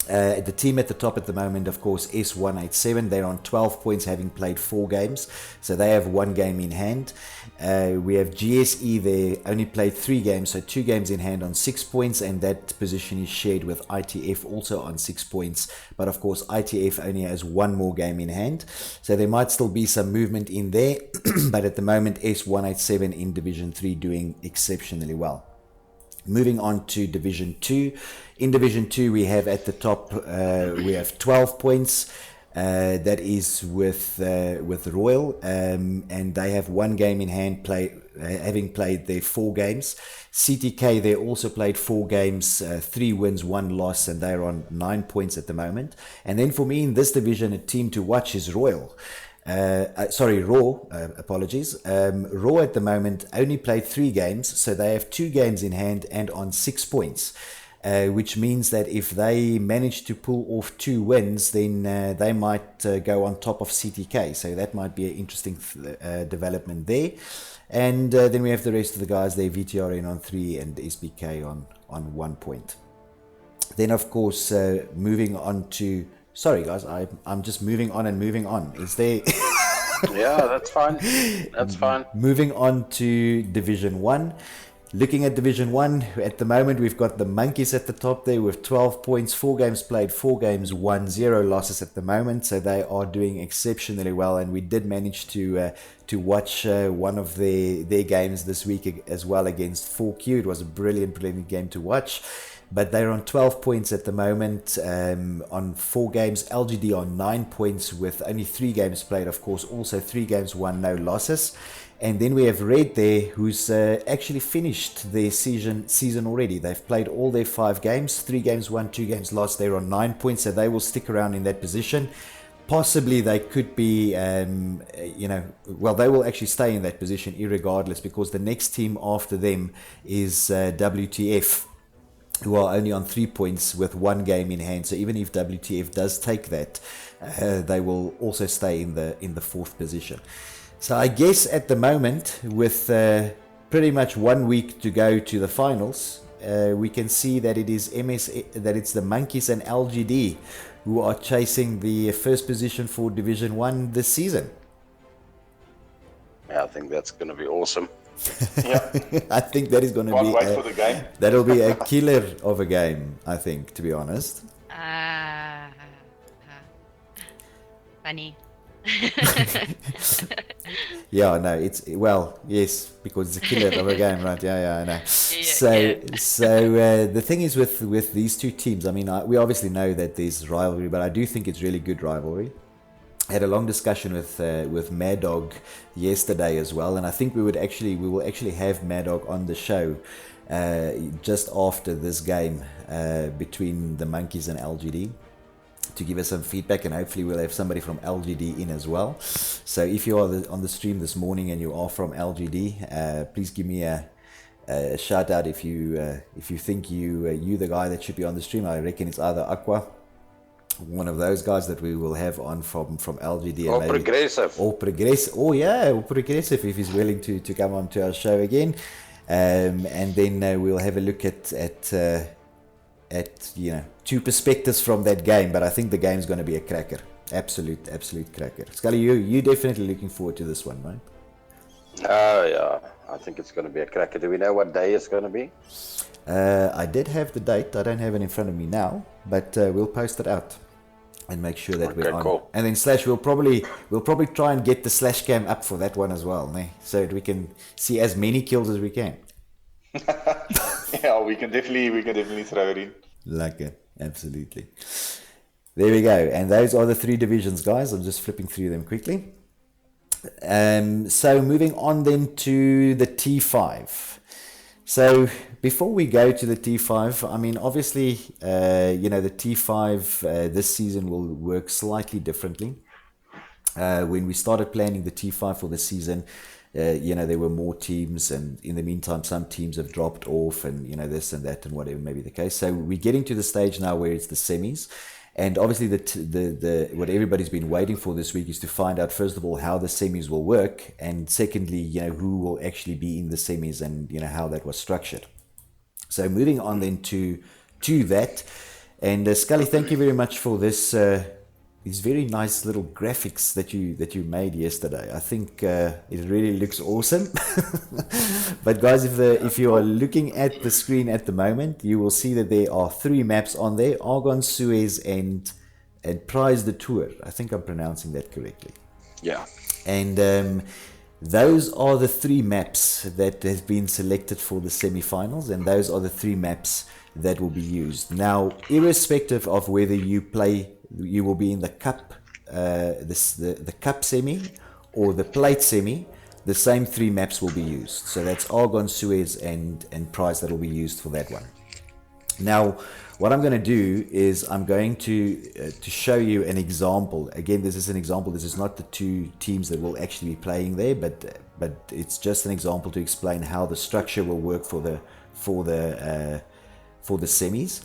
the team at the top at the moment, of course, S187. They're on 12 points, having played 4 games. So they have 1 game in hand. We have GSE. They only played 3 games, so 2 games in hand on 6 points. And that position is shared with ITF, also on 6 points. But of course, ITF only has 1 more game in hand. So there might still be some movement in there. But at the moment, S187 in Division 3 doing exceptionally well. Moving on to Division 2. In Division 2, we have at the top, we have 12 points. That is with Royal, and they have 1 game in hand, having played their 4 games. CTK, they also played 4 games, 3 wins, 1 loss, and they're on 9 points at the moment. And then for me in this division, a team to watch is Royal. Raw, apologies. Raw at the moment only played 3 games, so they have 2 games in hand and on 6 points, which means that if they manage to pull off 2 wins, then they might go on top of CTK, so that might be an interesting development there. And then we have the rest of the guys there, VTRN on 3 and SBK on 1 point. Then, of course, moving on to... Sorry, guys, I'm just moving on and moving on. Is there... Yeah, that's fine. That's fine. Moving on to Division 1. Looking at Division 1, at the moment, we've got the Monkeys at the top there with 12 points, 4 games played, 4 games won, 0 losses at the moment. So they are doing exceptionally well. And we did manage to watch one of their games this week as well against 4Q. It was a brilliant game to watch. But they're on 12 points at the moment on 4 games. LGD on 9 points with only 3 games played, of course. Also 3 games won, no losses. And then we have Red there, who's actually finished their season already. They've played all their 5 games, 3 games won, 2 games lost. They're on 9 points, so they will stick around in that position. Possibly they could be, they will actually stay in that position irregardless, because the next team after them is WTF, who are only on 3 points with 1 game in hand. So even if WTF does take that, they will also stay in the 4th position. So I guess at the moment, with pretty much 1 week to go to the finals, we can see that it is that it's the Monkeys and LGD who are chasing the first position for Division 1 this season. Yeah, I think that's going to be awesome. Yeah. I think that is going to Can't be wait for the game. That'll be a killer of a game, I think, to be honest. Funny. Yeah, no, yes, because it's a killer of a game, right? Yeah, I know. The thing is with these 2 teams, I mean, we obviously know that there's rivalry, but I do think it's really good rivalry. I had a long discussion with Mad Dog yesterday as well, and I think we will actually have Mad Dog on the show just after this game between the Monkeys and LGD to give us some feedback, and hopefully we'll have somebody from LGD in as well. So if you are on the stream this morning and you are from LGD, please give me a shout out if you think you the guy that should be on the stream. I reckon it's either Aqua, one of those guys that we will have on from LGD, or Progressive. Or Progressive if he's willing to come on to our show again, and then we'll have a look at 2 perspectives from that game. But I think the game's going to be a cracker, absolute cracker. Scully, you definitely looking forward to this one, right? Yeah, I think it's going to be a cracker. Do we know what day it's going to be? I did have the date. I don't have it in front of me now, but we'll post it out and make sure that we're on. Cool. And then Slash, we'll probably try and get the Slash cam up for that one as well, so that we can see as many kills as we can. Yeah, we can definitely throw it in. Like it, absolutely. There we go. And those are the 3 divisions, guys. I'm just flipping through them quickly. So moving on then to the T5. So before we go to the T5, I mean, obviously, the T5 this season will work slightly differently. When we started planning the T5 for the season, there were more teams, and in the meantime, some teams have dropped off, and this and that and whatever may be the case. So we're getting to the stage now where it's the semis, and obviously the what everybody's been waiting for this week is to find out, first of all, how the semis will work, and secondly, who will actually be in the semis, and how that was structured. So moving on then to that, and Scully, thank you very much for this. These very nice little graphics that you made yesterday. I think it really looks awesome. But guys, if you are looking at the screen at the moment, you will see that there are 3 maps on there: Argon, Suez, and Prize de Tour. I think I'm pronouncing that correctly. Yeah. And those are the 3 maps that have been selected for the semi-finals, and those are the 3 maps that will be used. Now, irrespective of whether you will be in the cup, the cup semi or the plate semi, the same 3 maps will be used. So that's Argon, Suez, and Prize that will be used for that one. Now, what I'm going to do is I'm going to show you an example. Again, this is an example. This is not the 2 teams that will actually be playing there, but it's just an example to explain how the structure will work for the semis.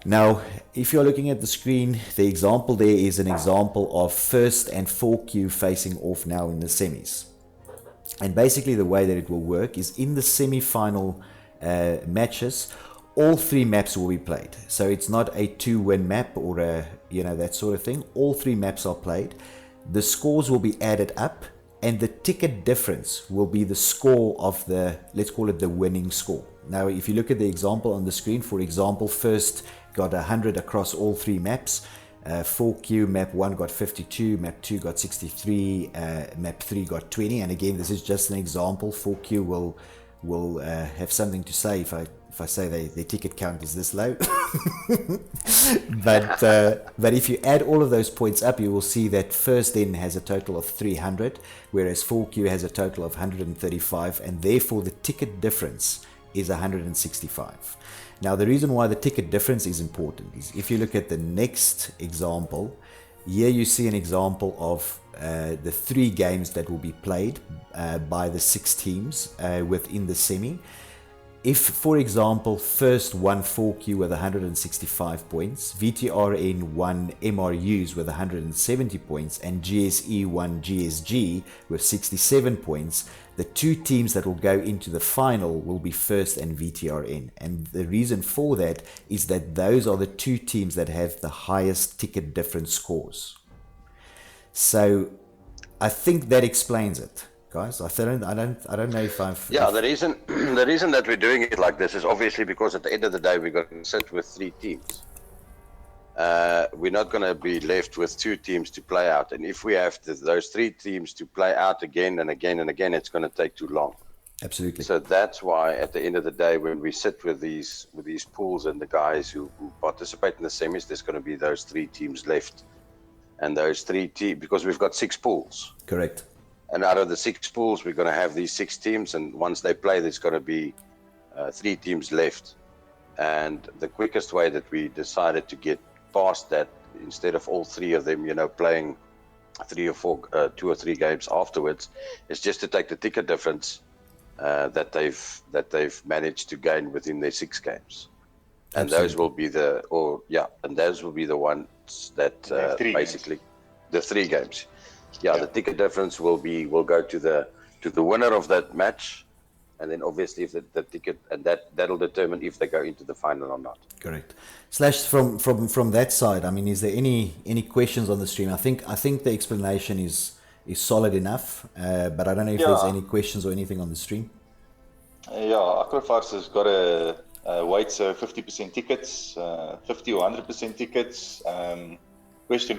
Now, if you're looking at the screen, the example there is an example of first and 4Q facing off now in the semis. And basically the way that it will work is in the semi-final matches, all 3 maps will be played. So it's not a 2-win map or that sort of thing. All 3 maps are played. The scores will be added up, and the ticket difference will be the score of let's call it the winning score. Now, if you look at the example on the screen, for example, first got 100 across all 3 maps. 4Q map 1 got 52, map 2 got 63, map 3 got 20. And again, this is just an example. 4Q will have something to say if I say their ticket count is this low. but if you add all of those points up, you will see that first then has a total of 300, whereas 4Q has a total of 135, and therefore the ticket difference is 165. Now, the reason why the ticket difference is important is if you look at the next example, here you see an example of the 3 games that will be played by the 6 teams within the semi. If, for example, first won 4Q with 165 points, VTRN won MRUs with 170 points, and GSE won GSG with 67 points, the 2 teams that will go into the final will be first and VTRN. And the reason for that is that those are the 2 teams that have the highest ticket difference scores. So I think that explains it. Guys, I don't know if I've... Yeah, the reason that we're doing it like this is obviously because at the end of the day we're going to sit with 3 teams. We're not going to be left with 2 teams to play out, and if we have those 3 teams to play out again and again and again, it's going to take too long. Absolutely. So that's why at the end of the day, when we sit with these pools and the guys who participate in the semis, there's going to be those 3 teams left, and those 3 teams, because we've got 6 pools. Correct. And out of the 6 pools, we're going to have these 6 teams, and once they play, there's going to be 3 teams left. And the quickest way that we decided to get past that, instead of all 3 of them, playing 3 or 4, 2 or 3 games afterwards, is just to take the ticket difference that they've managed to gain within their 6 games. And Absolutely. those will be the ones that basically games. The 3 games. Yeah, the ticket difference will go to the winner of that match, and then obviously if the ticket, and that'll determine if they go into the final or not. Correct. Slash, from that side, I mean, is there any questions on the stream? I think the explanation is solid enough, but I don't know if there's any questions or anything on the stream. Aquafarce has got a weight, so 50% tickets, 50 or 100% tickets.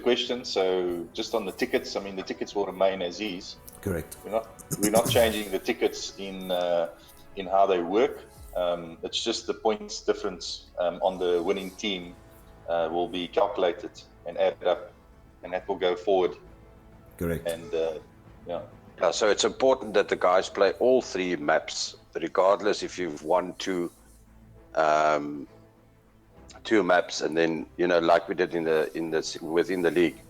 Question. So just on the tickets, I mean, the tickets will remain as is. Correct. We're not changing the tickets in how they work. It's just the points difference on the winning team will be calculated and added up, and that will go forward. Correct. And So it's important that the guys play all 3 maps, regardless if you've won 2 maps, and then like we did within the league.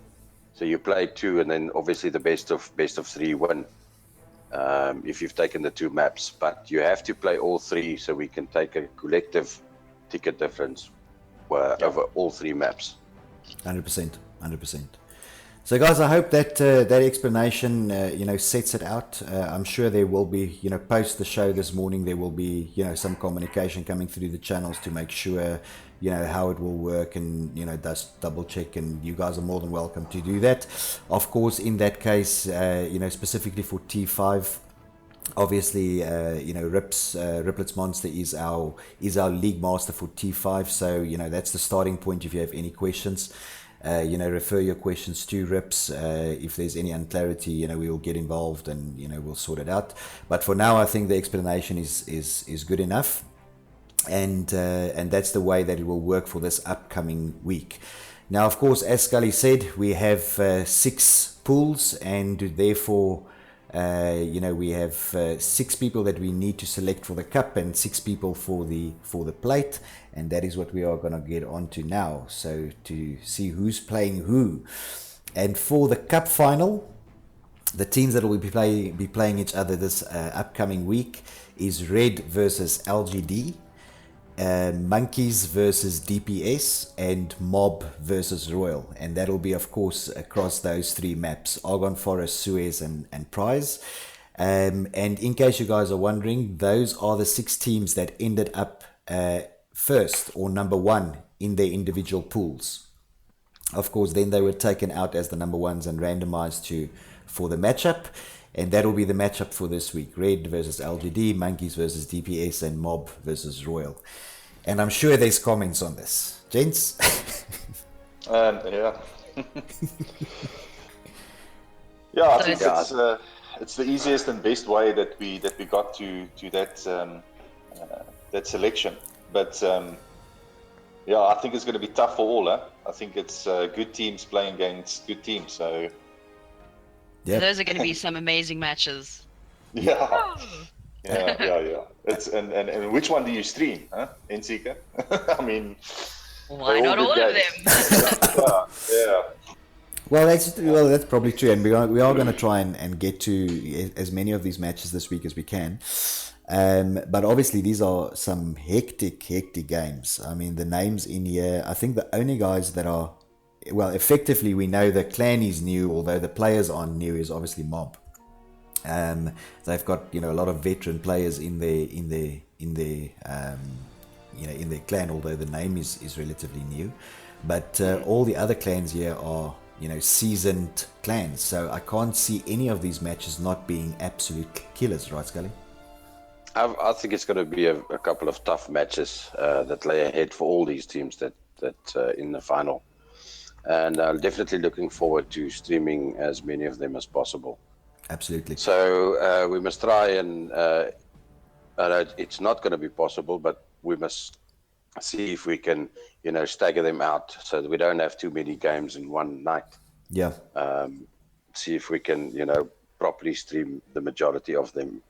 So you play 2, and then obviously the best of 3 win. If you've taken the 2 maps, but you have to play all 3 so we can take a collective ticket difference over all 3 maps. 100%. So guys, I hope that that explanation sets it out. I'm sure there will be, post the show this morning, there will be some communication coming through the channels to make sure how it will work, and just double check, and you guys are more than welcome to do that. Of course, in that case, specifically for T5, obviously Riplets Monster is our league master for T5, so that's the starting point. If you have any questions, refer your questions to Rips. If there's any unclarity, we will get involved, and we'll sort it out. But for now, I think the explanation is good enough, and that's the way that it will work for this upcoming week. Now, of course, as Scully said, we have 6 pools, and therefore we have 6 people that we need to select for the cup, and 6 people for the plate, and that is what we are going to get on to now. So to see who's playing who, and for the cup final, the teams that will be playing each other this upcoming week is Red versus LGD, Monkeys versus DPS, and Mob versus Royal, and that'll be of course across those 3 maps: Argon Forest, Suez, and Prize. And in case you guys are wondering, those are the 6 teams that ended up first or number 1 in their individual pools. Of course, then they were taken out as the number 1s and randomized for the matchup, and that'll be the matchup for this week: Red versus LGD, Monkeys versus DPS, and Mob versus Royal. And I'm sure there's comments on this, gents. Yeah. Yeah, I think it's the easiest and best way that we got to that selection. But yeah, I think it's going to be tough for all. I think it's good teams playing against good teams. So yeah, those are going to be some amazing matches. yeah. Yeah. It's and which one do you stream, NCK? I mean, why not all of them? Yeah. Well, that's probably true, and we are going to try and get to as many of these matches this week as we can. But obviously, these are some hectic games. I mean, the names in here, I think the only guys that are, well, effectively we know the clan is new, although the players aren't new, is obviously Mob. They've got a lot of veteran players in their clan, although the name is relatively new. But all the other clans here are seasoned clans, so I can't see any of these matches not being absolute killers, right, Scully? I think it's going to be a couple of tough matches that lay ahead for all these teams that in the final, and I'm definitely looking forward to streaming as many of them as possible. Absolutely. So we must try and it's not going to be possible, but we must see if we can stagger them out so that we don't have too many games in one night. Yeah. See if we can properly stream the majority of them,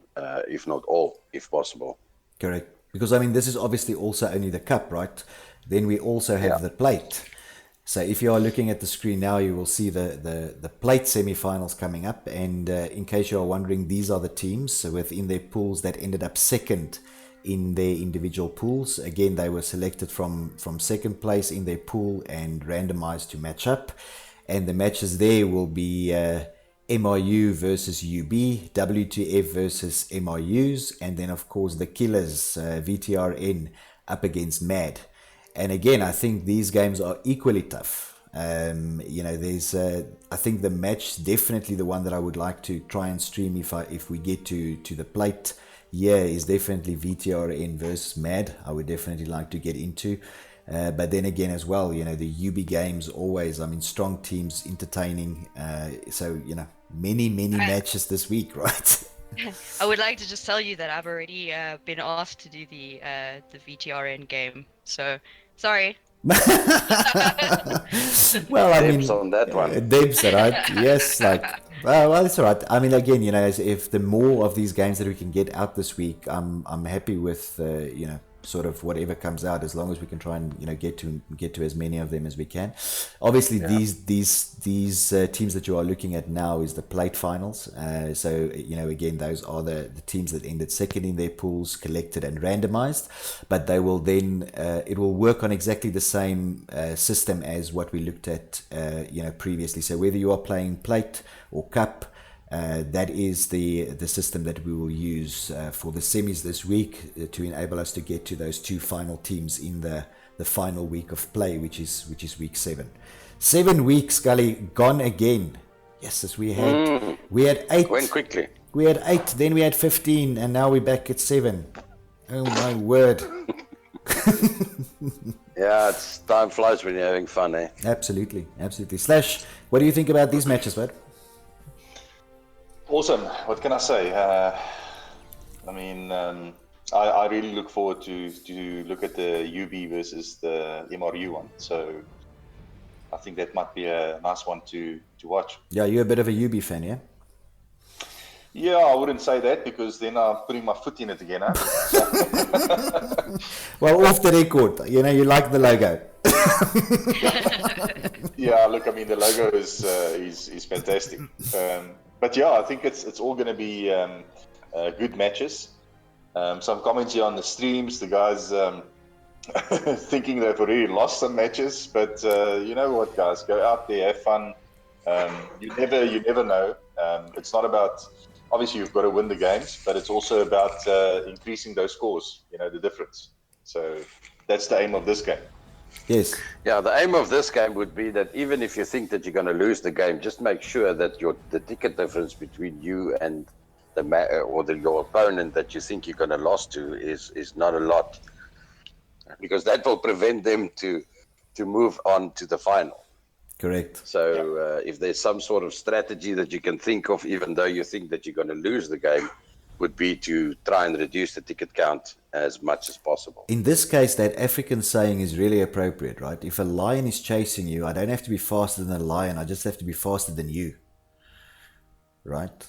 if not all, if possible. Correct. Because I mean, this is obviously also only the cup, right? Then we also have the plate. So if you are looking at the screen now, you will see the plate semi-finals coming up. And in case you are wondering, these are the teams within their pools that ended up second in their individual pools. Again, they were selected from second place in their pool and randomized to match up. And the matches there will be MRU versus UB, W2F versus MRUs, and then of course the Killers, VTRN, up against MAD. And again, I think these games are equally tough. There's I think the match, definitely the one that I would like to try and stream if we get to the plate here, is definitely VTRN versus MAD. I would definitely like to get into. But then again as well, the UB games always, I mean, strong teams, entertaining. So, many matches this week, right? I would like to just tell you that I've already been asked to do the VTRN game. So, sorry, Well, I Dibs mean, on that one. dibs, right? Yes, like, well, it's all right. I mean, again, as if the more of these games that we can get out this week, I'm happy with, sort of whatever comes out, as long as we can try and get to as many of them as we can. Obviously, Yeah. these teams that you are looking at now is the plate finals. So again, those are the teams that ended second in their pools, collected and randomized, but they will then it will work on exactly the same system as what we looked at previously. So whether you are playing plate or cup, that is the system that we will use for the semis this week to enable us to get to those two final teams in the final week of play, which is week 7. 7 weeks, Scully, gone again. Yes, as we had 8. Went quickly. We had 8, then we had 15, and now we're back at 7. Oh my word! Yeah, it's time flies when you're having fun, eh? Absolutely. Slash, what do you think about these matches, bud? Awesome. What can I say? I mean, I really look forward to look at the UB versus the MRU one. So I think that might be a nice one to watch. Yeah, you're a bit of a UB fan, yeah? Yeah, I wouldn't say that because then I'm putting my foot in it again. Huh? Well, off the record, you like the logo. Yeah, look, I mean, the logo is fantastic. But yeah, I think it's all going to be good matches. Some comments here on the streams, the guys thinking they've already lost some matches, but you know what, guys, go out there, have fun. You never know. It's not about, obviously you've got to win the games, but it's also about increasing those scores, the difference. So that's the aim of this game. Yes. Yeah, the aim of this game would be that even if you think that you're going to lose the game, just make sure that the ticket difference between you and your opponent that you think you're going to lose to is not a lot, because that will prevent them to move on to the final. Correct. So if there's some sort of strategy that you can think of, even though you think that you're going to lose the game, would be to try and reduce the ticket count as much as possible. In this case, that African saying is really appropriate, right? If a lion is chasing you, I don't have to be faster than a lion, I just have to be faster than you. Right?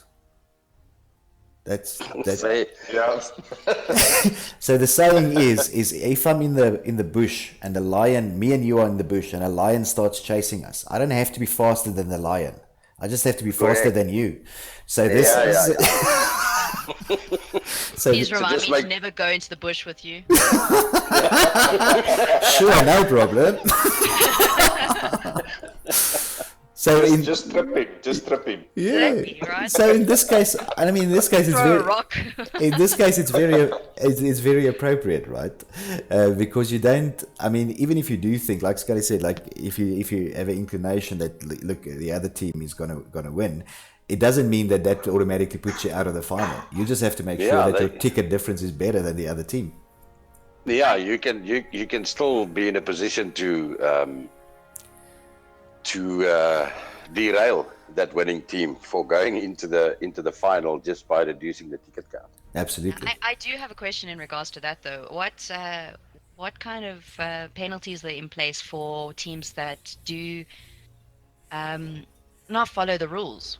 That's Yeah. So the saying is if I'm in the bush and a lion, me and you are in the bush and a lion starts chasing us, I don't have to be faster than the lion. I just have to be faster than you. So this Please remind me to never go into the bush with you. Sure, no problem. So just trip him. Yeah. Exactly, right? So in this case, it's Throw a rock. in this case it's very appropriate, right? Because you don't. Even if you do think, like Scully said, like if you have an inclination that look, the other team is gonna win, it doesn't mean that automatically puts you out of the final. You just have to make sure that your ticket difference is better than the other team. Yeah, you can still be in a position to derail that winning team for going into the final just by reducing the ticket count. Absolutely. I do have a question in regards to that, though. What kind of penalties are in place for teams that do not follow the rules?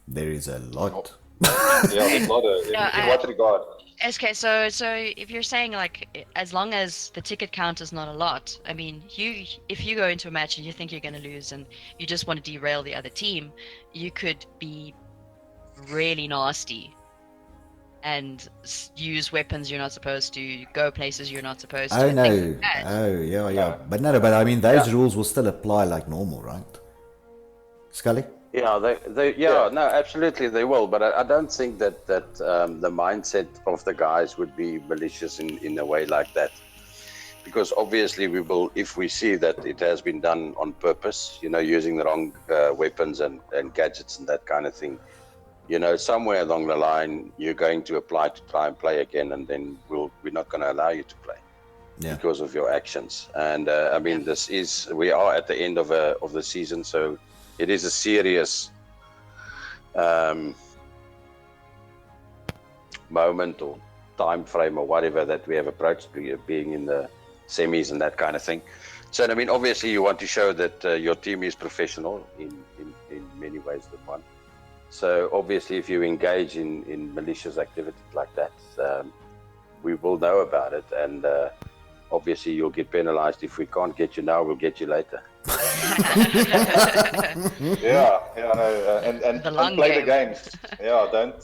There is a lot. Yeah, there's a lot of, in what regard? Okay, so if you're saying like as long as the ticket count is not a lot, if you go into a match and you think you're going to lose and you just want to derail the other team, you could be really nasty and use weapons you're not supposed to, go places you're not supposed to. Oh no! Like that. Oh yeah. But those rules will still apply like normal, right? Scully? Yeah, no, absolutely they will. But I don't think that the mindset of the guys would be malicious in a way like that, because obviously we will, if we see that it has been done on purpose, using the wrong weapons and gadgets and that kind of thing. Somewhere along the line you're going to apply to try and play again, and then we're not going to allow you to play because of your actions. And we are at the end of the season, so it is a serious moment or time frame or whatever that we have approached being in semis and that kind of thing. So, I mean, obviously you want to show that your team is professional in many ways than one. So obviously if you engage in malicious activities like that, we will know about it, and obviously you'll get penalized. If we can't get you now, we'll get you later. And The long play game. the games. Yeah, don't.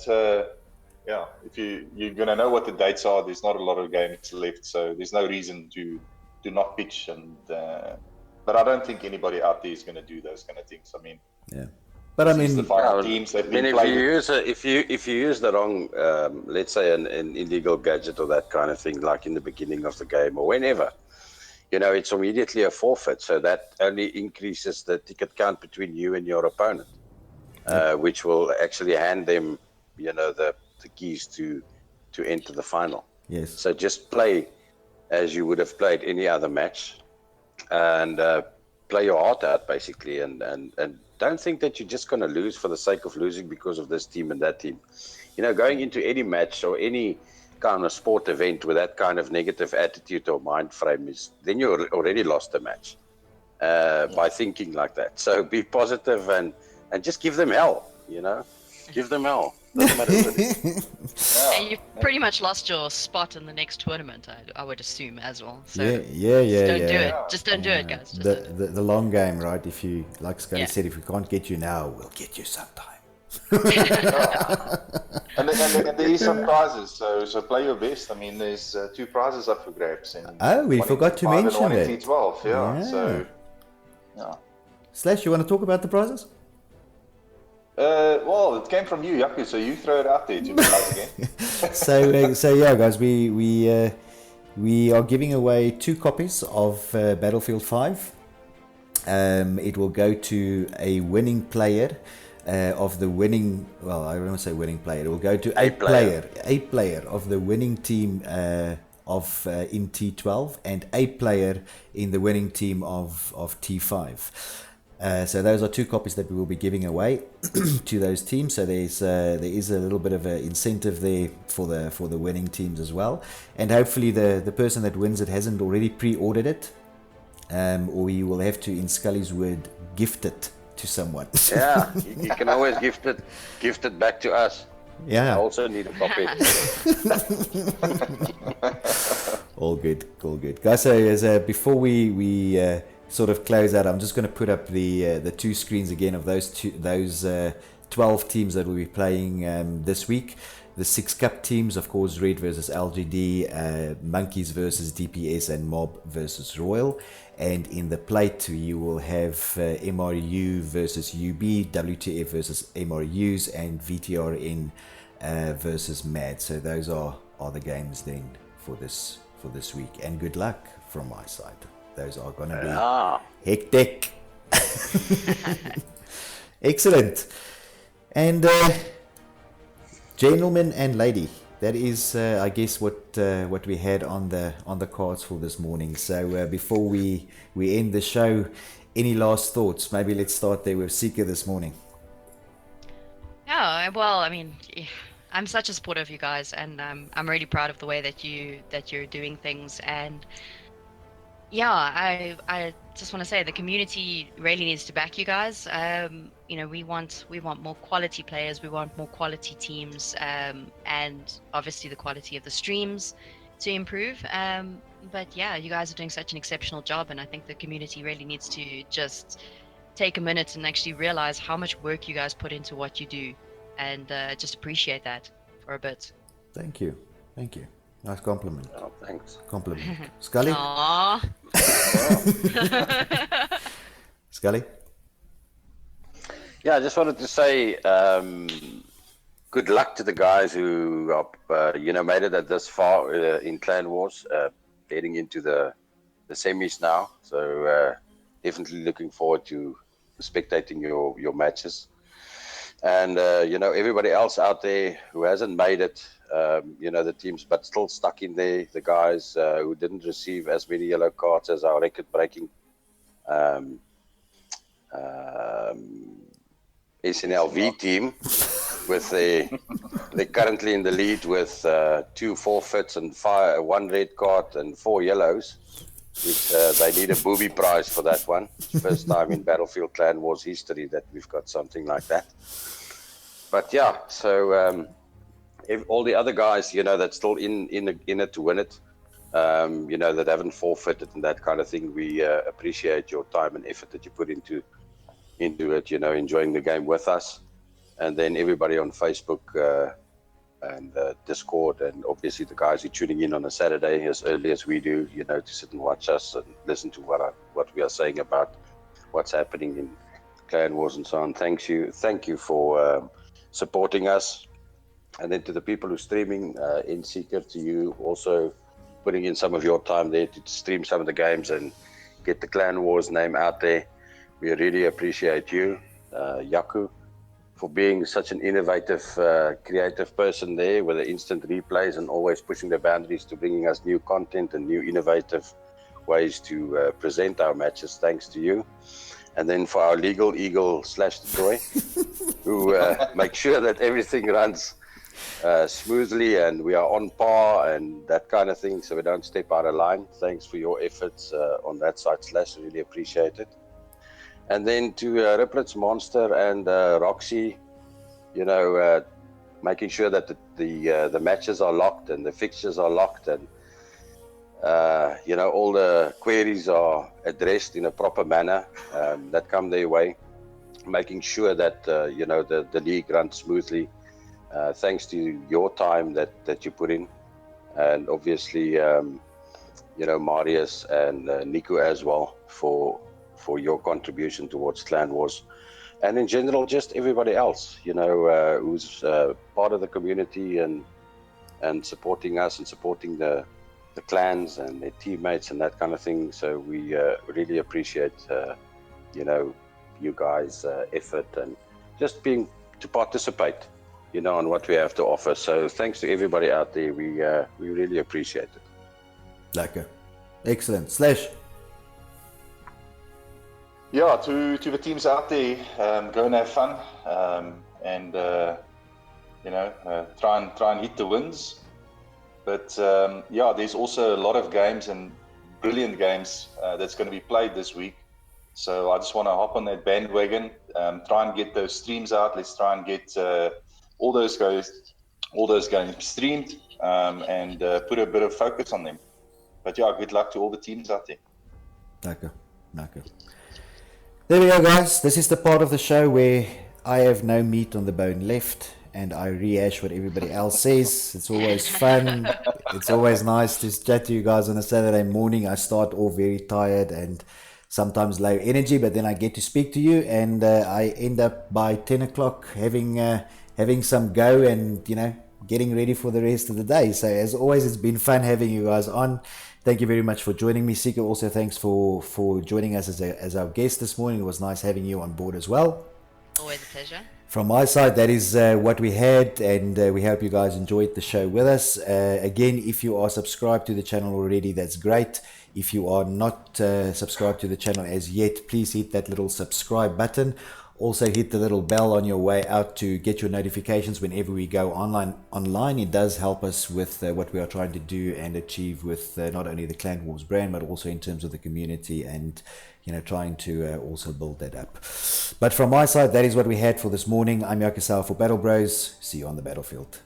If you're gonna know what the dates are, there's not a lot of games left, so there's no reason to not pitch. And but I don't think anybody out there is gonna do those kind of things. I mean, Yeah. But I mean, the final teams that been if played. you use the wrong, let's say an illegal gadget or that kind of thing, like in the beginning of the game or whenever, it's immediately a forfeit. So that only increases the ticket count between you and your opponent, which will actually hand them, the keys to enter the final. yes. So just play as you would have played any other match, and play your heart out, basically, and don't think that you're just going to lose for the sake of losing because of this team and that team. Going into any match or any kind of sport event with that kind of negative attitude or mind frame then you already lost the match by thinking like that. So be positive and just give them hell. Give them hell. Doesn't matter what it is. And you've pretty much lost your spot in the next tournament, I would assume, as well. So Yeah. just don't do it. Just don't do it, guys. Just don't do it. The long game, right? If you, like Scully Yeah. said, if we can't get you now, we'll get you sometime. And there is some prizes, so play your best. I mean, there's 2 prizes up for grabs. We forgot to mention one that. in T12, yeah. Yeah. So, yeah. Slash, you want to talk about the prizes? Well, it came from you, Yaku, so you throw it out there to the guys again. So yeah, guys, we are giving away 2 copies of Battlefield 5. It will go to a winning player of the winning. Well, I don't want to say winning player. It will go to a player of the winning team of in T12 and a player in the winning team of T5. So those are 2 copies that we will be giving away to those teams. So there is a little bit of an incentive there for the winning teams as well. And hopefully the person that wins it hasn't already pre-ordered it, or you will have to, in Scully's word, gift it to someone. Yeah, you can always gift it back to us. Yeah. I also need a copy. All good, guys. So as before we sort of close out, I'm just going to put up the 2 screens again of those 12 teams that will be playing this week. The 6 cup teams, of course, Red versus LGD, Monkeys versus DPS, and Mob versus Royal. And in the plate, you will have MRU versus UB, WTF versus MRUs, and VTRN versus MAD. So those are the games then for this week. And good luck from my side. Those are going to be hectic. Excellent. And gentlemen and lady, that is, I guess, what we had on the cards for this morning. So before we end the show, any last thoughts? Maybe let's start there with Sika this morning. Yeah, well, I mean, I'm such a supporter of you guys, and I'm really proud of the way that you're doing things. And yeah, I just want to say the community really needs to back you guys. We want more quality players, we want more quality teams, and obviously the quality of the streams to improve. But yeah, you guys are doing such an exceptional job, and I think the community really needs to just take a minute and actually realize how much work you guys put into what you do, and just appreciate that for a bit. Thank you. Nice compliment. Oh, thanks. Compliment. Scully? Aww. Scully? Yeah, I just wanted to say good luck to the guys who made it at this far in Clan Wars, heading into the semis now. So definitely looking forward to spectating your matches. And everybody else out there who hasn't made it, the teams but still stuck in there, the guys who didn't receive as many yellow cards as our record-breaking SNLV team, with they're currently in the lead with 2 forfeits and 1 red card and 4 yellows. which they need a booby prize for that one. First time in Battlefield Clan Wars history that we've got something like that. But yeah, so all the other guys, that's still in it to win it, that haven't forfeited and that kind of thing, we appreciate your time and effort that you put into it, enjoying the game with us. And then everybody on Facebook and Discord, and obviously the guys who are tuning in on a Saturday as early as we do, to sit and watch us and listen to what we are saying about what's happening in Clan Wars and so on. Thank you for supporting us. And then to the people who are streaming, in Seeker, to you also putting in some of your time there to stream some of the games and get the Clan Wars name out there. We really appreciate you, Yaku, for being such an innovative, creative person there with the instant replays and always pushing the boundaries to bringing us new content and new innovative ways to present our matches. Thanks to you. And then for our legal eagle / Troy, who make sure that everything runs smoothly and we are on par and that kind of thing, so we don't step out of line. Thanks for your efforts on that side / really appreciate it. And then to Riplets, Monster and Roxy, making sure that the matches are locked and the fixtures are locked and all the queries are addressed in a proper manner that come their way, making sure that the league runs smoothly. Thanks to your time that you put in, and obviously Marius and Nico as well for your contribution towards Clan Wars, and in general just everybody else who's part of the community and supporting us and supporting the clans and their teammates and that kind of thing. So we really appreciate you guys' effort and just being to participate on what we have to offer. So thanks to everybody out there. We really appreciate it. Lekker. Excellent. Slash. Yeah, to the teams out there, go and have fun, and try and hit the wins. But there's also a lot of games and brilliant games that's going to be played this week. So I just want to hop on that bandwagon, try and get those streams out. Let's try and get all those games streamed, and put a bit of focus on them. But yeah, good luck to all the teams out there. Lekker. There we go, guys. This is the part of the show where I have no meat on the bone left and I rehash what everybody else says. It's always fun. It's always nice to chat to you guys on a Saturday morning. I start off very tired and sometimes low energy, but then I get to speak to you, and I end up by 10 o'clock having some go and getting ready for the rest of the day. So as always, it's been fun having you guys on. Thank you very much for joining me, Sika. Also, thanks for joining us as our guest this morning. It was nice having you on board as well. Always a pleasure. From my side, that is what we had, and we hope you guys enjoyed the show with us. Again, if you are subscribed to the channel already, that's great. If you are not subscribed to the channel as yet, please hit that little subscribe button. Also hit the little bell on your way out to get your notifications whenever we go online. It does help us with what we are trying to do and achieve with not only the Clan Wars brand, but also in terms of the community and trying to also build that up. But from my side, that is what we had for this morning. I'm Yakasau for Battle Bros. See you on the battlefield.